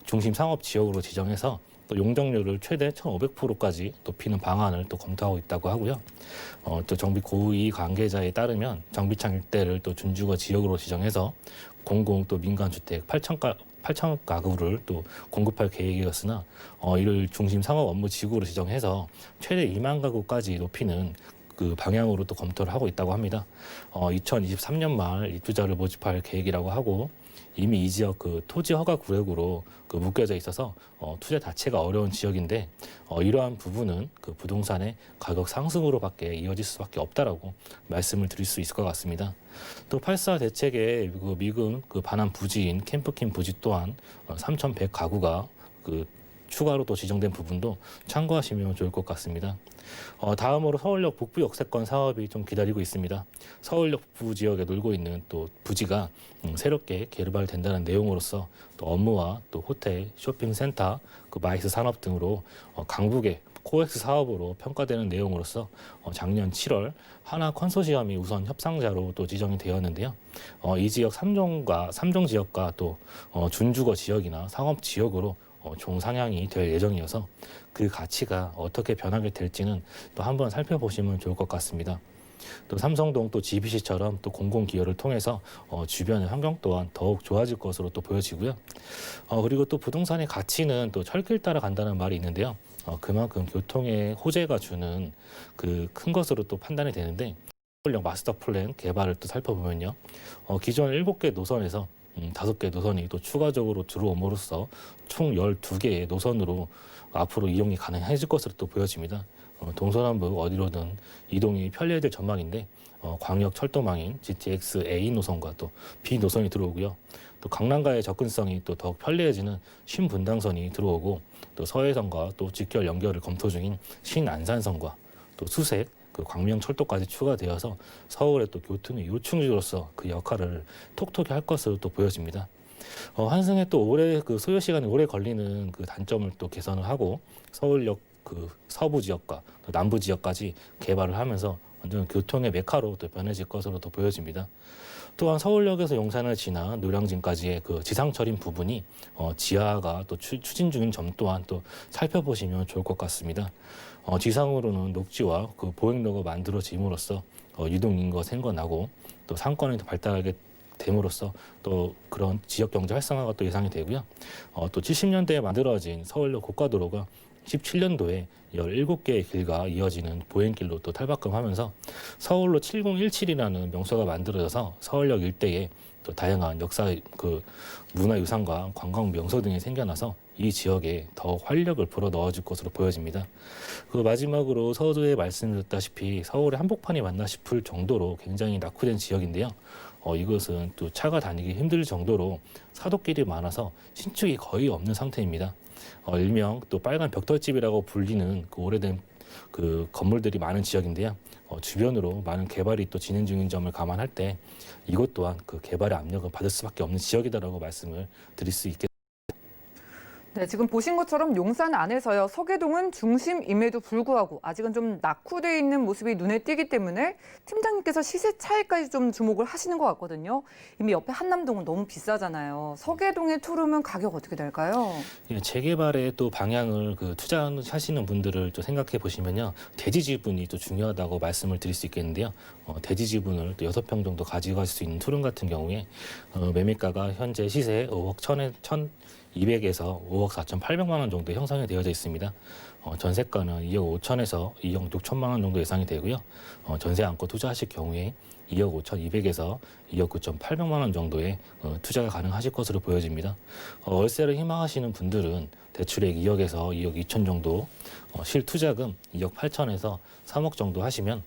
중심 상업 지역으로 지정해서 또 용적률을 최대 1,500%까지 높이는 방안을 또 검토하고 있다고 하고요. 또 정비 고위 관계자에 따르면 정비창 일대를 또 준주거 지역으로 지정해서 공공 또 민간 주택 8천 가구를 또 공급할 계획이었으나 이를 중심 상업 업무 지구로 지정해서 최대 2만 가구까지 높이는 그 방향으로 또 검토를 하고 있다고 합니다. 2023년 말 입주자를 모집할 계획이라고 하고 이미 이 지역 그 토지 허가 구역으로 그 묶여져 있어서 투자 자체가 어려운 지역인데 이러한 부분은 그 부동산의 가격 상승으로밖에 이어질 수밖에 없다라고 말씀을 드릴 수 있을 것 같습니다. 또 8.4 대책의 그 미군 그 반환 부지인 캠프킨 부지 또한 3,100 가구가 그 추가로 또 지정된 부분도 참고하시면 좋을 것 같습니다. 다음으로 서울역 북부 역세권 사업이 좀 기다리고 있습니다. 서울역 북부 지역에 놀고 있는 또 부지가 새롭게 개발된다는 내용으로서 또 업무와 또 호텔, 쇼핑센터, 그 마이스 산업 등으로 강북의 코엑스 사업으로 평가되는 내용으로서 작년 7월 하나 컨소시엄이 우선 협상자로 또 지정이 되었는데요. 이 지역 3종 지역과 또 준주거 지역이나 상업 지역으로 종상향이 될 예정이어서 그 가치가 어떻게 변하게 될지는 또 한번 살펴보시면 좋을 것 같습니다. 또 삼성동 또 GBC처럼 또 공공기여를 통해서 주변의 환경 또한 더욱 좋아질 것으로 또 보여지고요. 그리고 또 부동산의 가치는 또 철길 따라 간다는 말이 있는데요. 그만큼 교통의 호재가 주는 그 큰 것으로 또 판단이 되는데 서울역 마스터 플랜 개발을 또 살펴보면요. 기존 7개 노선에서 5개 노선이 또 추가적으로 들어옴으로써 총 12개의 노선으로 앞으로 이용이 가능해질 것으로 또 보여집니다. 동서남북 어디로든 이동이 편리해질 전망인데 광역 철도망인 GTX A 노선과 또 B 노선이 들어오고요. 또 강남과의 접근성이 또 더욱 편리해지는 신분당선이 들어오고 또 서해선과 또 직결 연결을 검토 중인 신안산선과 또 수색 그 광명철도까지 추가되어서 서울의 또 교통의 요충지로서 그 역할을 톡톡히 할 것으로 또 보여집니다. 환승에 또 오래 그 소요 시간이 오래 걸리는 그 단점을 또 개선을 하고 서울역 그 서부 지역과 또 남부 지역까지 개발을 하면서 완전 교통의 메카로 또 변해질 것으로 또 보여집니다. 또한 서울역에서 용산을 지나 노량진까지의 그 지상철인 부분이 지하가 또 추진 중인 점 또한 또 살펴보시면 좋을 것 같습니다. 지상으로는 녹지와 그 보행로가 만들어짐으로써 유동 인구가 생겨나고 또 상권이 더 발달하게 됨으로써 또 그런 지역 경제 활성화가 또 예상이 되고요. 또 70년대에 만들어진 서울역 고가도로가 17년도에 17개의 길과 이어지는 보행길로 또 탈바꿈하면서 서울로 7017이라는 명소가 만들어져서 서울역 일대에 또 다양한 역사 문화유산과 관광 명소 등이 생겨나서 이 지역에 더 활력을 불어 넣어줄 것으로 보여집니다. 마지막으로 서두에 말씀드렸다시피 서울의 한복판이 맞나 싶을 정도로 굉장히 낙후된 지역인데요. 이것은 또 차가 다니기 힘들 정도로 사도길이 많아서 신축이 거의 없는 상태입니다. 일명 또 빨간 벽돌집이라고 불리는 오래된 건물들이 많은 지역인데요. 주변으로 많은 개발이 또 진행 중인 점을 감안할 때 이것 또한 개발의 압력을 받을 수밖에 없는 지역이다라고 말씀을 드릴 수 있겠습니다. 네, 지금 보신 것처럼 용산 안에서요. 서계동은 중심임에도 불구하고 아직은 좀 낙후돼 있는 모습이 눈에 띄기 때문에 팀장님께서 시세 차이까지 좀 주목을 하시는 것 같거든요. 이미 옆에 한남동은 너무 비싸잖아요. 서계동의 투룸은 가격 어떻게 될까요? 예, 재개발의 또 방향을 투자하시는 분들을 또 생각해 보시면요. 대지 지분이 또 중요하다고 말씀을 드릴 수 있겠는데요. 대지 지분을 또 6평 정도 가져갈 수 있는 투룸 같은 경우에 매매가가 현재 시세 5억 1,200에서 5억 4,800만 원 정도 형성이 되어져 있습니다. 전세가는 2억 5천에서 2억 6천만 원 정도 예상이 되고요. 전세 안고 투자하실 경우에 2억 5,200에서 2억 9,800만 원 정도의 투자가 가능하실 것으로 보여집니다. 월세를 희망하시는 분들은 대출액 2억에서 2억 2천 정도, 실투자금 2억 8천에서 3억 정도 하시면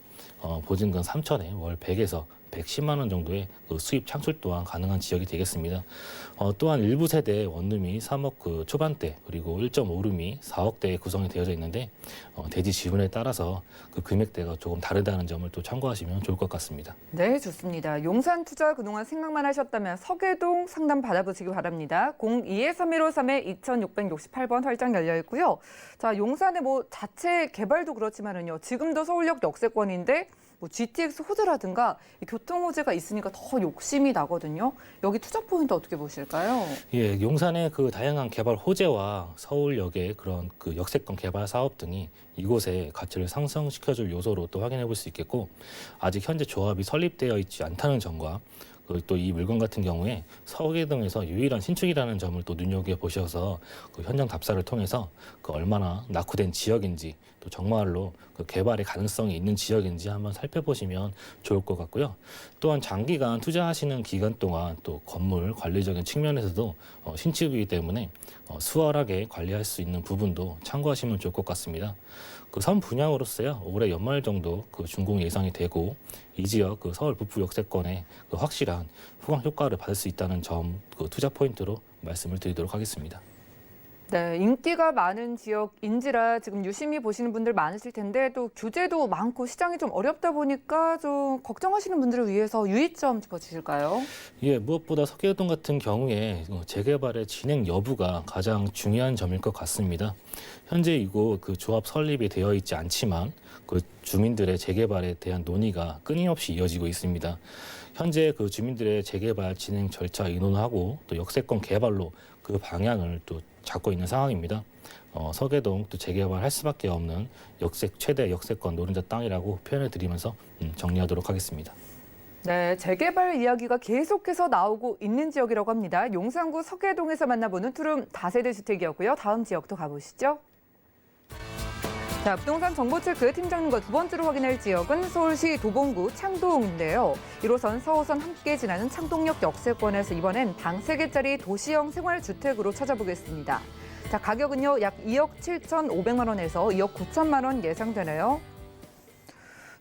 보증금 3천에 월 100에서 110만 원 정도의 수입 창출 또한 가능한 지역이 되겠습니다. 또한 일부 세대 원룸이 3억 초반대 그리고 1.5룸이 4억대에 구성이 되어져 있는데 대지 지분에 따라서 금액대가 조금 다르다는 점을 또 참고하시면 좋을 것 같습니다. 네, 좋습니다. 용산 투자 그동안 생각만 하셨다면 서계동 상담 받아보시기 바랍니다. 02-3153-2668번 활짝 열려 있고요. 자, 용산의 자체 개발도 그렇지만은요. 지금도 서울역 역세권인데 GTX 호재라든가 교통 호재가 있으니까 더 욕심이 나거든요. 여기 투자 포인트 어떻게 보실까요? 예, 용산의 다양한 개발 호재와 서울역의 그런 역세권 개발 사업 등이 이곳의 가치를 상승시켜줄 요소로 또 확인해 볼 수 있겠고, 아직 현재 조합이 설립되어 있지 않다는 점과 또 이 물건 같은 경우에 서계동에서 유일한 신축이라는 점을 또 눈여겨보셔서 현장 답사를 통해서 얼마나 낙후된 지역인지 또 정말로 개발의 가능성이 있는 지역인지 한번 살펴보시면 좋을 것 같고요. 또한 장기간 투자하시는 기간 동안 또 건물 관리적인 측면에서도 신축이기 때문에 수월하게 관리할 수 있는 부분도 참고하시면 좋을 것 같습니다. 선 분양으로서요, 올해 연말 정도 준공 예상이 되고 이 지역 서울 북부 역세권에 확실한 후광 효과를 받을 수 있다는 점 투자 포인트로 말씀을 드리도록 하겠습니다. 네, 인기가 많은 지역인지라 지금 유심히 보시는 분들 많으실 텐데 또 규제도 많고 시장이 좀 어렵다 보니까 좀 걱정하시는 분들을 위해서 유의점 짚어주실까요? 예, 무엇보다 서계동 같은 경우에 재개발의 진행 여부가 가장 중요한 점일 것 같습니다. 현재 이곳 조합 설립이 되어 있지 않지만 주민들의 재개발에 대한 논의가 끊임없이 이어지고 있습니다. 현재 주민들의 재개발 진행 절차 의논하고 또 역세권 개발로 방향을 또 잡고 있는 상황입니다. 서계동 또 재개발할 수밖에 없는 최대 역세권 노른자 땅이라고 표현을 드리면서 정리하도록 하겠습니다. 네, 재개발 이야기가 계속해서 나오고 있는 지역이라고 합니다. 용산구 서계동에서 만나보는 투룸 다세대 주택이었고요. 다음 지역도 가보시죠. 자, 부동산 정보체크 팀장님과 두 번째로 확인할 지역은 서울시 도봉구 창동인데요. 1호선, 서호선 함께 지나는 창동역 역세권에서 이번엔 방 3개짜리 도시형 생활주택으로 찾아보겠습니다. 자, 가격은요, 약 2억 7,500만 원에서 2억 9천만 원 예상되네요.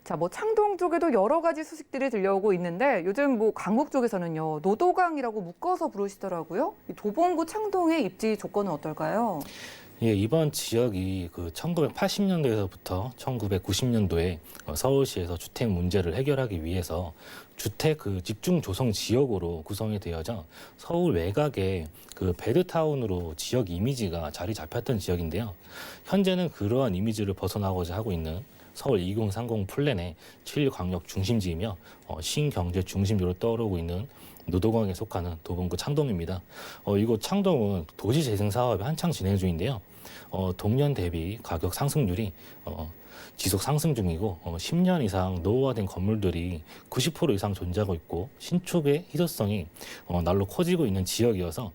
자, 창동 쪽에도 여러 가지 소식들이 들려오고 있는데 요즘 강북 쪽에서는요, 노도강이라고 묶어서 부르시더라고요. 이 도봉구 창동의 입지 조건은 어떨까요? 예, 이번 지역이 1980년도에서부터 1990년도에 서울시에서 주택 문제를 해결하기 위해서 주택 집중 조성 지역으로 구성이 되어져 서울 외곽에 베드타운으로 지역 이미지가 자리 잡혔던 지역인데요. 현재는 그러한 이미지를 벗어나고자 하고 있는 서울 2030 플랜의 7광역 중심지이며 신경제 중심지로 떠오르고 있는 노도강에 속하는 도봉구 창동입니다. 이곳 창동은 도시재생 사업이 한창 진행 중인데요. 동년 대비 가격 상승률이 지속 상승 중이고 10년 이상 노후화된 건물들이 90% 이상 존재하고 있고 신축의 희소성이 날로 커지고 있는 지역이어서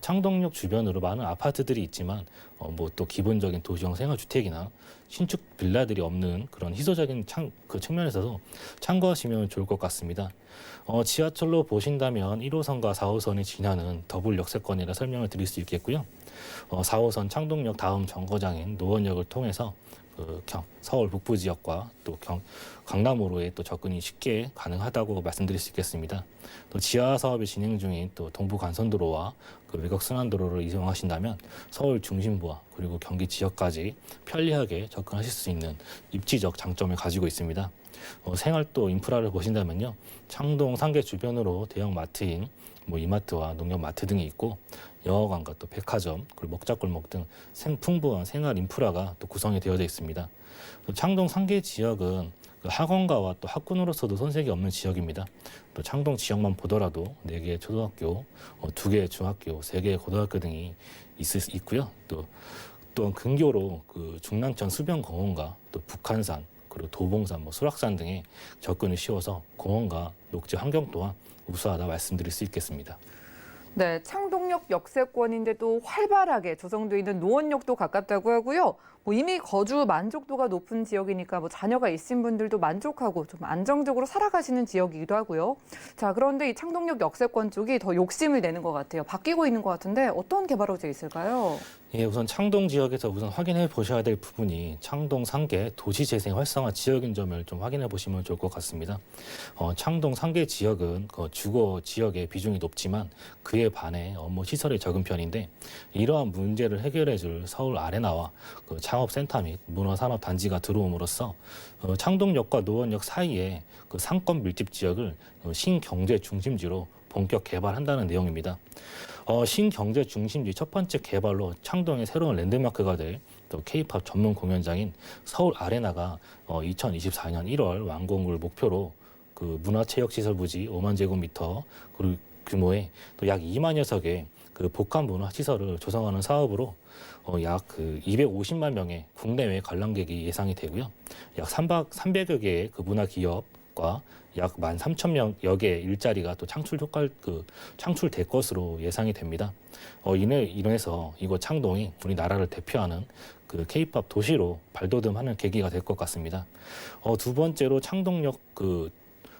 창동역 주변으로 많은 아파트들이 있지만 뭐 또 기본적인 도시형 생활주택이나 신축 빌라들이 없는 그런 희소적인 그 측면에서도 참고하시면 좋을 것 같습니다. 지하철로 보신다면 1호선과 4호선이 지나는 더블 역세권이라 설명을 드릴 수 있겠고요. 4호선 창동역 다음 정거장인 노원역을 통해서 서울 북부 지역과 또 강남으로의 또 접근이 쉽게 가능하다고 말씀드릴 수 있겠습니다. 또 지하 사업이 진행 중인 또 동부 간선도로와 그 외곽 순환도로를 이용하신다면 서울 중심부와 그리고 경기 지역까지 편리하게 접근하실 수 있는 입지적 장점을 가지고 있습니다. 생활도 인프라를 보신다면요, 창동 상계 주변으로 대형 마트인 뭐 이마트와 농협마트 등이 있고 영화관과 또 백화점 그리고 먹자골목 등 풍부한 생활 인프라가 또 구성이 되어져 있습니다. 창동 상계 지역은 학원가와 또 학군으로서도 손색이 없는 지역입니다. 또 창동 지역만 보더라도 4개의 초등학교, 2개의 중학교, 3개의 고등학교 등이 있고요. 또 근교로 그 중랑천 수변공원과 또 북한산 그리고 도봉산, 수락산 등에 접근이 쉬워서 공원과 녹지 환경 또한 우수하다 말씀드릴 수 있겠습니다. 네, 창동역 역세권인데도 활발하게 조성되어 있는 노원역도 가깝다고 하고요. 이미 거주 만족도가 높은 지역이니까 자녀가 있으신 분들도 만족하고 좀 안정적으로 살아가시는 지역이기도 하고요. 자, 그런데 이 창동역 역세권 쪽이 더 욕심을 내는 것 같아요. 바뀌고 있는 것 같은데 어떤 개발 호재 있을까요? 예, 우선 창동 지역에서 우선 확인해 보셔야 될 부분이 창동 상계 도시재생 활성화 지역인 점을 좀 확인해 보시면 좋을 것 같습니다. 창동 상계 지역은 주거 지역의 비중이 높지만 그에 반해 업무 시설이 적은 편인데 이러한 문제를 해결해 줄 서울 아레나와 창업센터 및 문화산업 단지가 들어옴으로써 창동역과 노원역 사이에 상권 밀집 지역을 신경제 중심지로 본격 개발한다는 내용입니다. 신경제 중심지 첫 번째 개발로 창동의 새로운 랜드마크가 될 또 K-팝 전문 공연장인 서울 아레나가 2024년 1월 완공을 목표로 그 문화체육시설 부지 5만 제곱미터 그리고 규모의 또 약 2만여 석의 그 복합 문화시설을 조성하는 사업으로 약 250만 명의 국내외 관람객이 예상이 되고요. 약 300여 개의 그 문화기업과 약 13,000여 개의 일자리가 또 창출될 것으로 예상이 됩니다. 이래서 이곳 창동이 우리나라를 대표하는 그 K-팝 도시로 발돋움하는 계기가 될 것 같습니다. 두 번째로 창동역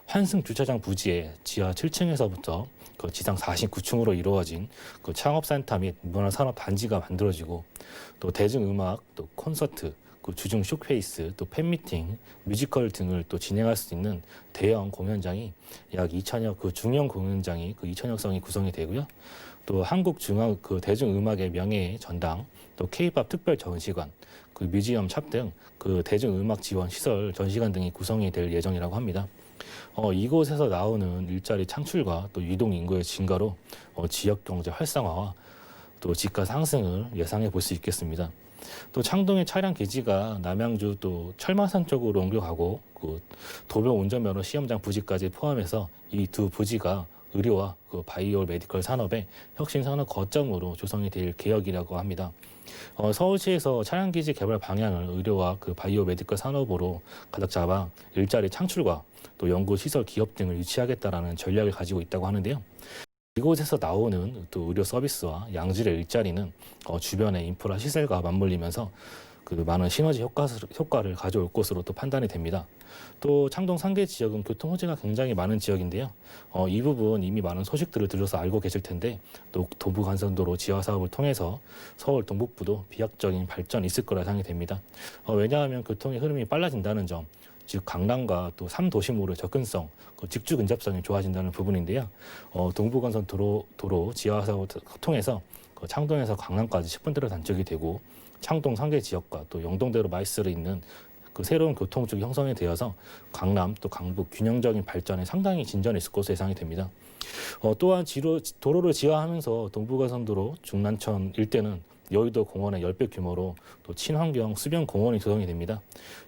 환승 주차장 부지에 지하 7층에서부터 지상 49층으로 이루어진 창업센터 및 문화산업 단지가 만들어지고 또 대중음악, 또 콘서트, 주중 쇼케이스, 또 팬미팅, 뮤지컬 등을 또 진행할 수 있는 대형 공연장이 약 2천여 중형 공연장이 2천여 성이 구성이 되고요. 또 한국중앙 대중음악의 명예의 전당, 또 K-팝 특별 전시관, 뮤지엄 샵 등 대중음악 지원 시설 전시관 등이 구성이 될 예정이라고 합니다. 이곳에서 나오는 일자리 창출과 또 유동 인구의 증가로 지역 경제 활성화와 또 집가 상승을 예상해 볼 수 있겠습니다. 또 창동의 차량 기지가 남양주 또 철마산 쪽으로 옮겨가고 도봉 운전면허 시험장 부지까지 포함해서 이 두 부지가 의료와 바이오 메디컬 산업의 혁신 산업 거점으로 조성이 될 계획이라고 합니다. 서울시에서 차량 기지 개발 방향을 의료와 바이오 메디컬 산업으로 가닥 잡아 일자리 창출과 또 연구 시설 기업 등을 유치하겠다라는 전략을 가지고 있다고 하는데요. 이곳에서 나오는 또 의료 서비스와 양질의 일자리는 주변의 인프라 시설과 맞물리면서 많은 시너지 효과를 가져올 것으로 또 판단이 됩니다. 또 창동 상계 지역은 교통 호재가 굉장히 많은 지역인데요. 이 부분 이미 많은 소식들을 들어서 알고 계실 텐데 또 도부 간선도로 지하 사업을 통해서 서울 동북부도 비약적인 발전이 있을 거라 예상이 됩니다. 왜냐하면 교통의 흐름이 빨라진다는 점, 즉 강남과 또 3도심으로의 접근성, 직주 근접성이 좋아진다는 부분인데요. 동부간선 도로 지하 사업을 통해서 창동에서 강남까지 10분대로 단축이 되고 창동 상계 지역과 또 영동대로 마이스를 잇는 새로운 교통축이 형성이 되어서 강남 또 강북 균형적인 발전에 상당히 진전이 있을 것으로 예상이 됩니다. 또한 도로를 지하하면서 동부간선도로 중랑천 일대는 여의도 공원의 10배 규모로 또 친환경 수변 공원이 조성이 됩니다.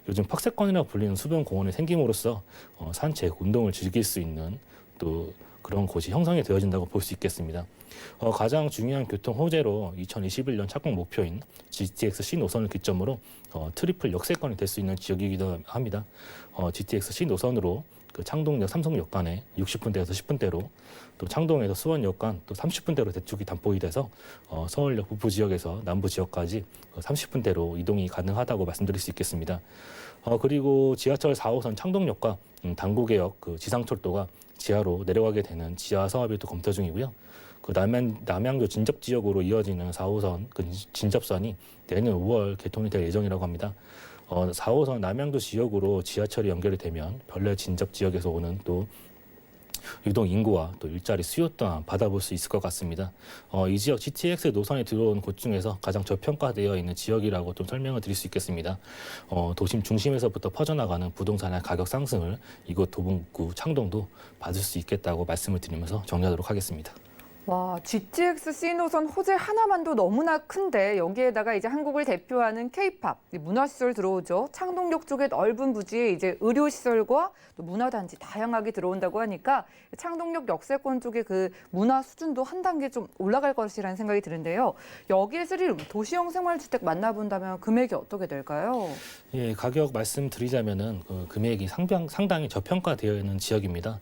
요즘 팍세권이라 불리는 수변 공원이 생김으로써 산책, 운동을 즐길 수 있는 또 그런 곳이 형성이 되어진다고 볼 수 있겠습니다. 가장 중요한 교통 호재로 2021년 착공 목표인 GTX C 노선을 기점으로 트리플 역세권이 될 수 있는 지역이기도 합니다. GTX C 노선으로 그 창동역 삼성역 간에 60분대에서 10분대로 또 창동에서 수원역 간 또 30분대로 대축이 단폭이 돼서 서울역 북부 지역에서 남부 지역까지 30분대로 이동이 가능하다고 말씀드릴 수 있겠습니다. 그리고 지하철 4호선 창동역과 당구개역 그 지상철도가 지하로 내려가게 되는 지하 사업이 또 검토 중이고요. 그 남양주 진접 지역으로 이어지는 4호선 그 진접선이 내년 5월 개통이 될 예정이라고 합니다. 4호선 남양주 지역으로 지하철이 연결이 되면 별내 진접 지역에서 오는 또 유동 인구와 또 일자리 수요 또한 받아볼 수 있을 것 같습니다. 이 지역 GTX 노선에 들어온 곳 중에서 가장 저평가되어 있는 지역이라고 좀 설명을 드릴 수 있겠습니다. 도심 중심에서부터 퍼져나가는 부동산의 가격 상승을 이곳 도봉구 창동도 받을 수 있겠다고 말씀을 드리면서 정리하도록 하겠습니다. 와, GTX C 노선 호재 하나만도 너무나 큰데 여기에다가 이제 한국을 대표하는 K-팝, 문화시설 들어오죠. 창동역 쪽의 넓은 부지에 이제 의료시설과 또 문화단지 다양하게 들어온다고 하니까 창동역 역세권 쪽의 그 문화 수준도 한 단계 좀 올라갈 것이라는 생각이 드는데요. 여기에 쓰릴 도시형 생활주택 만나본다면 금액이 어떻게 될까요? 예, 가격 말씀드리자면은 그 금액이 상당히 저평가되어 있는 지역입니다.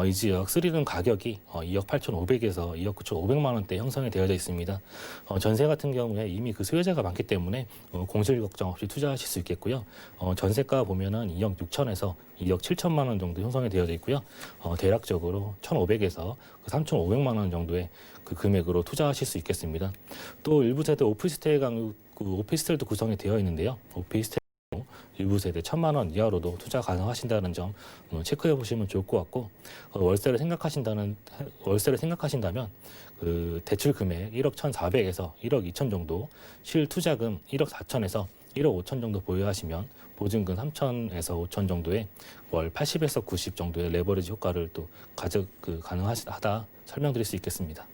이 지역 쓰리룸 가격이 2억 8,500에서 2억 9,500만 원대 형성이 되어져 있습니다. 전세 같은 경우에 이미 그 수요자가 많기 때문에 공실 걱정 없이 투자하실 수 있겠고요. 전세가 보면은 2억 6천에서 2억 7천만 원 정도 형성이 되어져 있고요. 대략적으로 1,500에서 3,500만 원 정도의 그 금액으로 투자하실 수 있겠습니다. 또 일부 세대 오피스텔도 구성이 되어 있는데요. 오피스텔 일부 세대 1,000만 원 이하로도 투자 가능하신다는 점 체크해 보시면 좋을 것 같고 월세를 생각하신다면 그 대출 금액 1억 1,400에서 1억 2천 정도, 실투자금 1억 4천에서 1억 5천 정도 보유하시면 보증금 3천에서 5천 정도의 월 80에서 90 정도의 레버리지 효과를 또 가능하다 설명드릴 수 있겠습니다.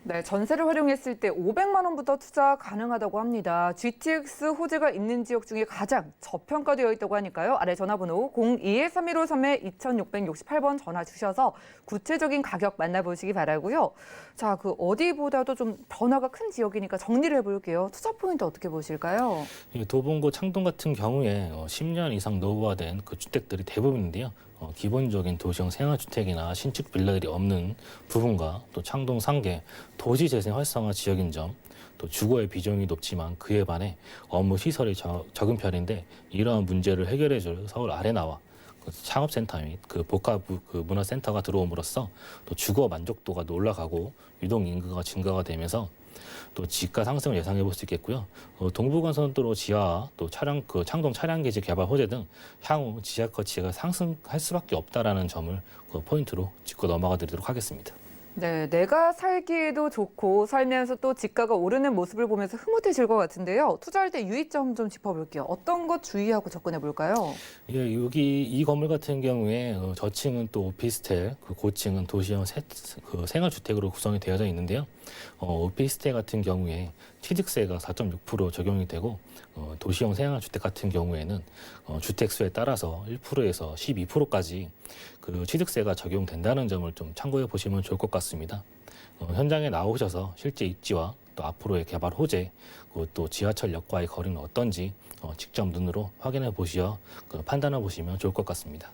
네, 전세를 활용했을 때 500만 원부터 투자 가능하다고 합니다. GTX 호재가 있는 지역 중에 가장 저평가되어 있다고 하니까요. 아래 전화번호 02-3153-2668번 전화 주셔서 구체적인 가격 만나보시기 바라고요. 자, 그 어디보다도 좀 변화가 큰 지역이니까 정리를 해볼게요. 투자 포인트 어떻게 보실까요? 도봉구 창동 같은 경우에 10년 이상 노후화된 그 주택들이 대부분인데요. 기본적인 도시형 생활주택이나 신축 빌라들이 없는 부분과 또 창동 상계, 도시 재생 활성화 지역인 점, 또 주거의 비중이 높지만 그에 반해 업무 시설이 적은 편인데 이러한 문제를 해결해줄 서울 아레나와 창업센터 및 그 복합 그 문화센터가 들어옴으로써 또 주거 만족도가 올라가고 유동 인구가 증가가 되면서 또 지가 상승을 예상해 볼 수 있겠고요. 동부간선도로 지하 또 창동 차량기지 개발 호재 등 향후 지하 가치가 상승할 수밖에 없다라는 점을 포인트로 짚고 넘어가 드리도록 하겠습니다. 네, 내가 살기에도 좋고 살면서 또 지가가 오르는 모습을 보면서 흐뭇해질 것 같은데요. 투자할 때 유의점 좀 짚어볼게요. 어떤 것 주의하고 접근해 볼까요? 예, 여기 이 건물 같은 경우에 저층은 또 오피스텔, 그 고층은 도시형 생활주택으로 구성이 되어져 있는데요. 오피스텔 같은 경우에 취득세가 4.6% 적용이 되고 도시형 생활주택 같은 경우에는 주택수에 따라서 1%에서 12%까지 그 취득세가 적용된다는 점을 좀 참고해 보시면 좋을 것 같습니다. 현장에 나오셔서 실제 입지와 또 앞으로의 개발 호재, 또 지하철역과의 거리는 어떤지 직접 눈으로 확인해 보시어 판단해 보시면 좋을 것 같습니다.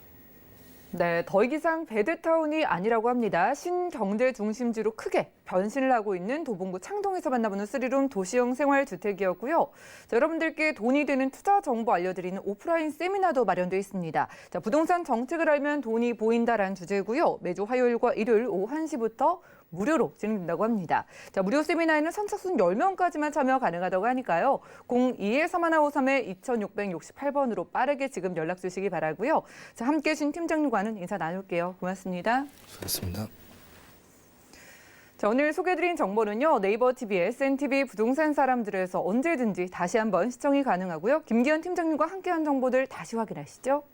네, 더 이상 배드타운이 아니라고 합니다. 신경제 중심지로 크게 변신을 하고 있는 도봉구 창동에서 만나보는 쓰리룸 도시형 생활주택이었고요. 자, 여러분들께 돈이 되는 투자 정보 알려드리는 오프라인 세미나도 마련되어 있습니다. 자, 부동산 정책을 알면 돈이 보인다라는 주제고요. 매주 화요일과 일요일 오후 1시부터 무료로 진행된다고 합니다. 자, 무료 세미나에는 선착순 10명까지만 참여 가능하다고 하니까요. 02-3153-2668번으로 빠르게 지금 연락 주시기 바라고요. 자, 함께해 주신 팀장님과는 인사 나눌게요. 고맙습니다. 수고하셨습니다. 자, 오늘 소개해드린 정보는요. 네이버 TV, SNTV 부동산 사람들에서 언제든지 다시 한번 시청이 가능하고요. 김기현 팀장님과 함께한 정보들 다시 확인하시죠.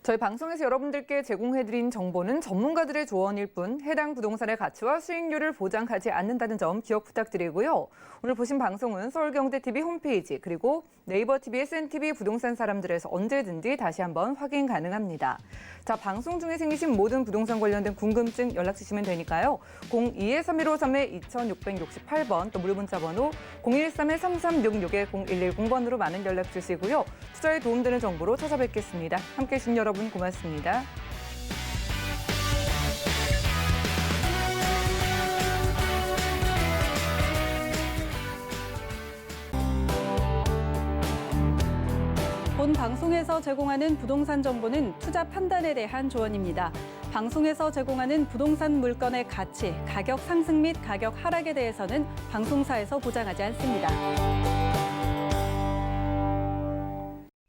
저희 방송에서 여러분들께 제공해드린 정보는 전문가들의 조언일 뿐 해당 부동산의 가치와 수익률을 보장하지 않는다는 점 기억 부탁드리고요. 오늘 보신 방송은 서울경제TV 홈페이지 그리고 네이버TV, SNTV 부동산 사람들에서 언제든지 다시 한번 확인 가능합니다. 자, 방송 중에 생기신 모든 부동산 관련된 궁금증 연락 주시면 되니까요. 02-3153-2668번 또 무료 문자 번호 013-3366-0110번으로 많은 연락 주시고요. 투자에 도움되는 정보로 찾아뵙겠습니다. 함께해 주신 여러분 고맙습니다. 본 방송에서 제공하는 부동산 정보는 투자 판단에 대한 조언입니다. 방송에서 제공하는 부동산 물건의 가치, 가격 상승 및 가격 하락에 대해서는 방송사에서 보장하지 않습니다.